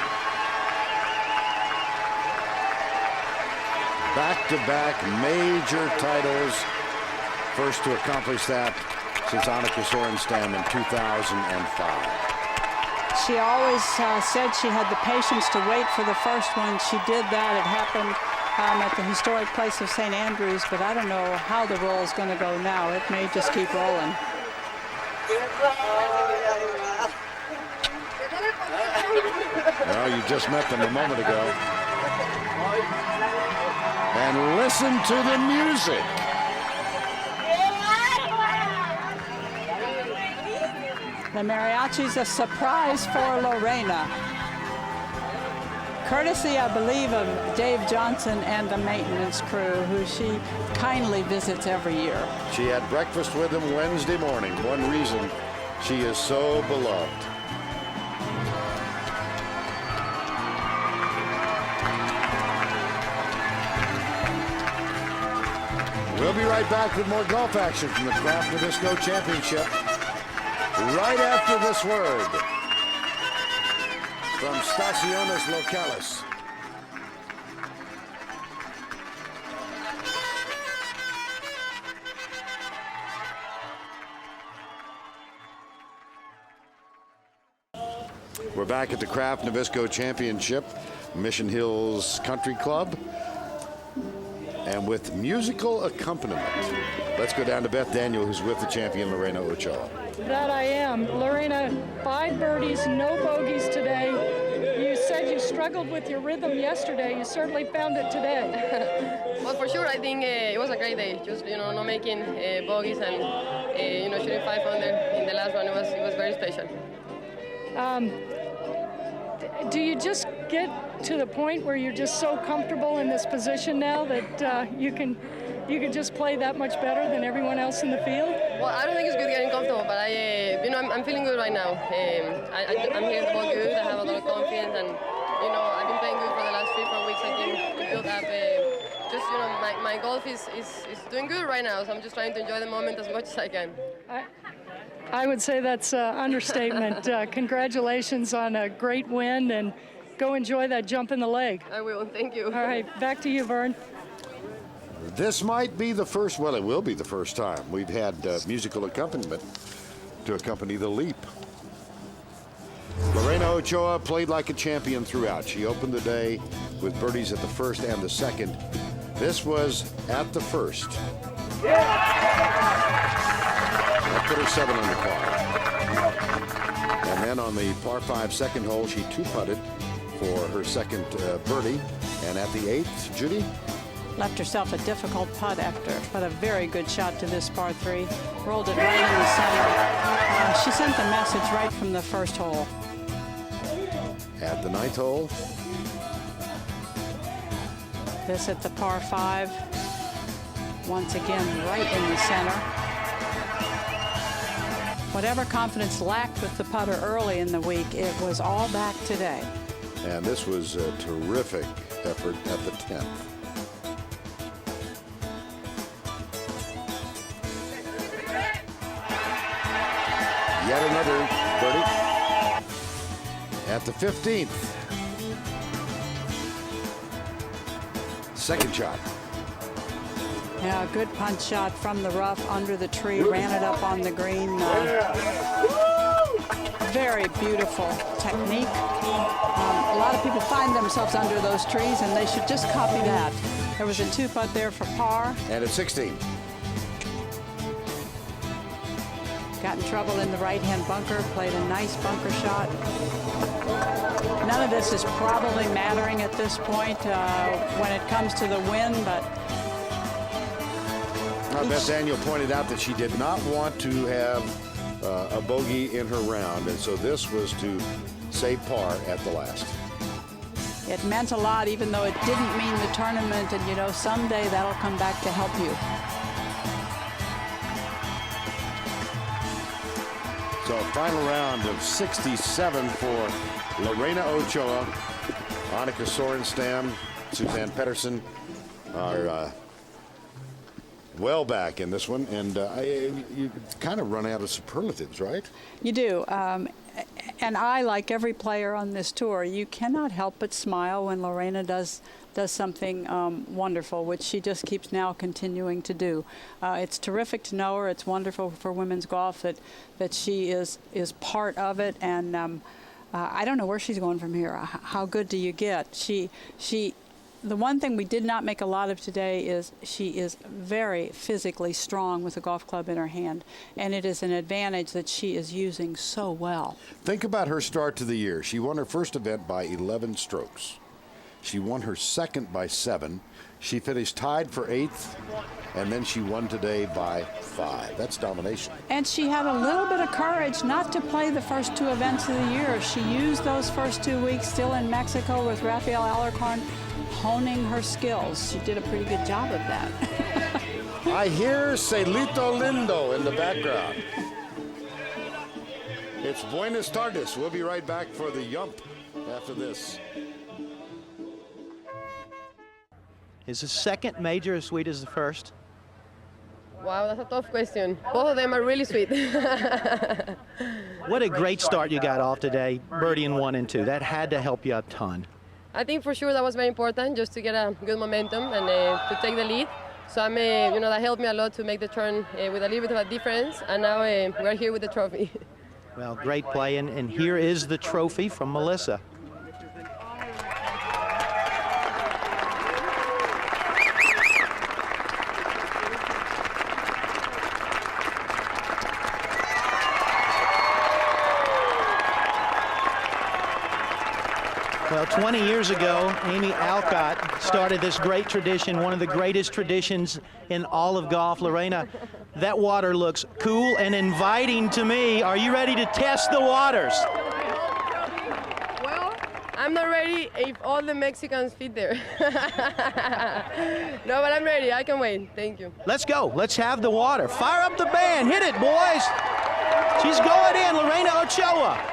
Back-to-back major titles. First to accomplish that since Annika Sorenstam in 2005. She always said she had the patience to wait for the first one. She did that. It happened at the historic place of St. Andrews, but I don't know how the roll is going to go now. It may just keep rolling. Well, you just met them a moment ago. And listen to the music. The mariachi's a surprise for Lorena. Courtesy, I believe, of Dave Johnson and the maintenance crew, who she kindly visits every year. She had breakfast with them Wednesday morning. One reason she is so beloved. We'll be right back with more golf action from the Kraft Nabisco Championship right after this word from Staciones Locales. We're back at the Kraft Nabisco Championship, Mission Hills Country Club. And with musical accompaniment, let's go down to Beth Daniel, who's with the champion, Lorena Ochoa. That I am. Lorena, 5 birdies, no bogeys today. You said you struggled with your rhythm yesterday. You certainly found it today. Well, for sure, I think it was a great day. Just, not making bogeys and, shooting 5 under in the last one. It was very special. Do you just get to the point where you're just so comfortable in this position now that you can just play that much better than everyone else in the field? Well, I don't think it's good getting comfortable, but I'm feeling good right now. I'm here to ball good. I have a lot of confidence, and I've been playing good for the last 3-4 weeks. I think to build up. My golf is doing good right now, so I'm just trying to enjoy the moment as much as I can. I would say that's an understatement. Congratulations on a great win, and go enjoy that jump in the leg. I will. Thank you. All right, back to you, Vern. This might be the first, well, it will be the first time we've had musical accompaniment to accompany the leap. Lorena Ochoa played like a champion throughout. She opened the day with birdies at the first and the second. This was at the first. That put her 7 under par. And then on the par 5 second hole, she 2-putted for her second birdie. And at the 8th, Judy? Left herself a difficult putt after, but a very good shot to this par 3. Rolled it right in the center. She sent the message right from the first hole. At the 9th hole. This at the par 5. Once again, right in the center. Whatever confidence lacked with the putter early in the week, it was all back today. And this was a terrific effort at the 10th. Yet another birdie. At the 15th. Second shot. Yeah, a good punch shot from the rough under the tree, ran it up on the green. Very beautiful technique. A lot of people find themselves under those trees, and they should just copy that. There was a 2-putt there for par. And at 16. Got in trouble in the right-hand bunker, played a nice bunker shot. None of this is probably mattering at this point when it comes to the win, but... Beth Daniel pointed out that she did not want to have a bogey in her round, and so this was to save par at the last. It meant a lot, even though it didn't mean the tournament, and someday that'll come back to help you. So final round of 67 for Lorena Ochoa, Annika Sorenstam, Suzanne Pedersen are well back in this one, and you kind of run out of superlatives, right? You do. And I, like every player on this tour, you cannot help but smile when Lorena does something wonderful, which she just keeps now continuing to do. It's terrific to know her. It's wonderful for women's golf that she is part of it, and I don't know where she's going from here. How good do you get? The one thing we did not make a lot of today is she is very physically strong with a golf club in her hand, and it is an advantage that she is using so well. Think about her start to the year. She won her first event by 11 strokes. She won her second by 7. She finished tied for 8th, and then she won today by 5. That's domination. And she had a little bit of courage not to play the first 2 events of the year. She used those first 2 weeks still in Mexico with Rafael Alarcon, honing her skills. She did a pretty good job of that. I hear Celito Lindo in the background. It's Buenas Tardes. We'll be right back for the Yump after this. Is the second major as sweet as the first? Wow, that's a tough question. Both of them are really sweet. What a great start you got off today, birdie in 1 and 2. That had to help you a ton. I think for sure that was very important, just to get a good momentum and to take the lead. So I'm, that helped me a lot to make the turn with a little bit of a difference. And now we're here with the trophy. Well, great play, and here is the trophy from Melissa. Well, 20 years ago, Amy Alcott started this great tradition, one of the greatest traditions in all of golf. Lorena, that water looks cool and inviting to me. Are you ready to test the waters? Well, I'm not ready if all the Mexicans fit there. No, but I'm ready. I can wait. Thank you. Let's go. Let's have the water. Fire up the band. Hit it, boys. She's going in, Lorena Ochoa.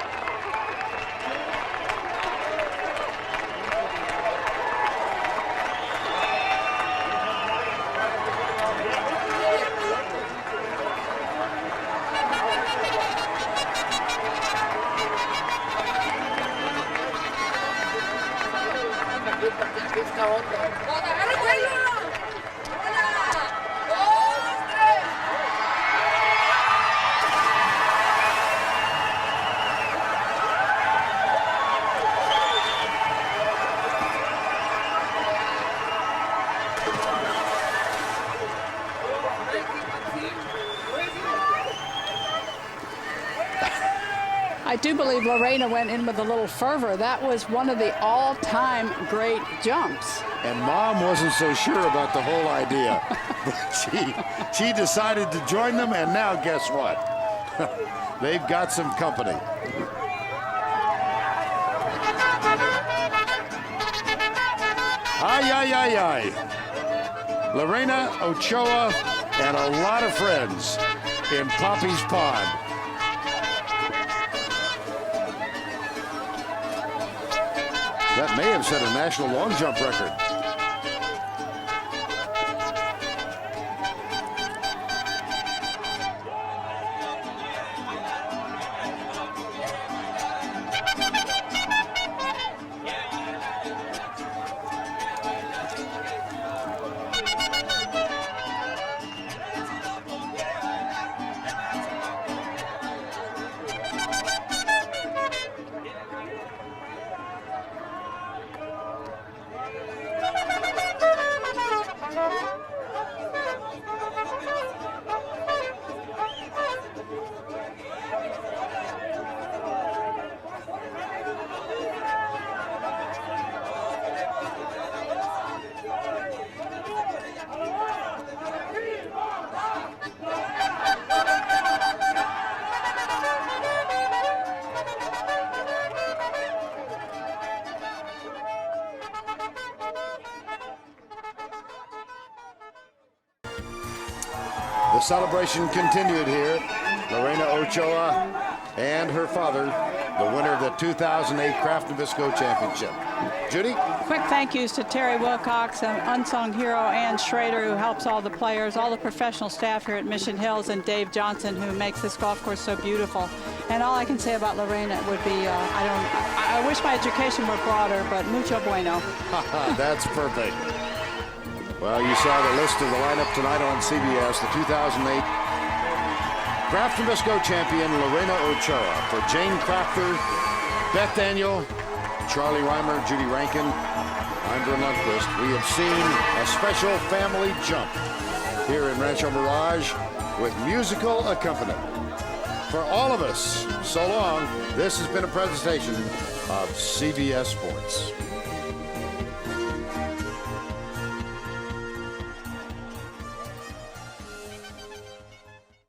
I do believe Lorena went in with a little fervor. That was one of the all-time great jumps. And Mom wasn't so sure about the whole idea. But she decided to join them, and now guess what? They've got some company. Ay, ay, ay, ay. Lorena Ochoa and a lot of friends in Poppy's Pond. That may have set a national long jump record. The celebration continued here. Lorena Ochoa and her father, the winner of the 2008 Kraft Nabisco Championship. Judy? Quick thank yous to Terry Wilcox, an unsung hero, Ann Schrader, who helps all the players, all the professional staff here at Mission Hills, and Dave Johnson, who makes this golf course so beautiful. And all I can say about Lorena would be, I wish my education were broader, but mucho bueno. That's perfect. Well, you saw the list of the lineup tonight on CBS. The 2008 Kraft Nabisco champion Lorena Ochoa. For Jane Crafter Beth Daniel, Charlie Reimer, Judy Rankin, I'm Vern Lundquist. We have seen a special family jump here in Rancho Mirage with musical accompaniment. For all of us, so long. This has been a presentation of CBS Sports.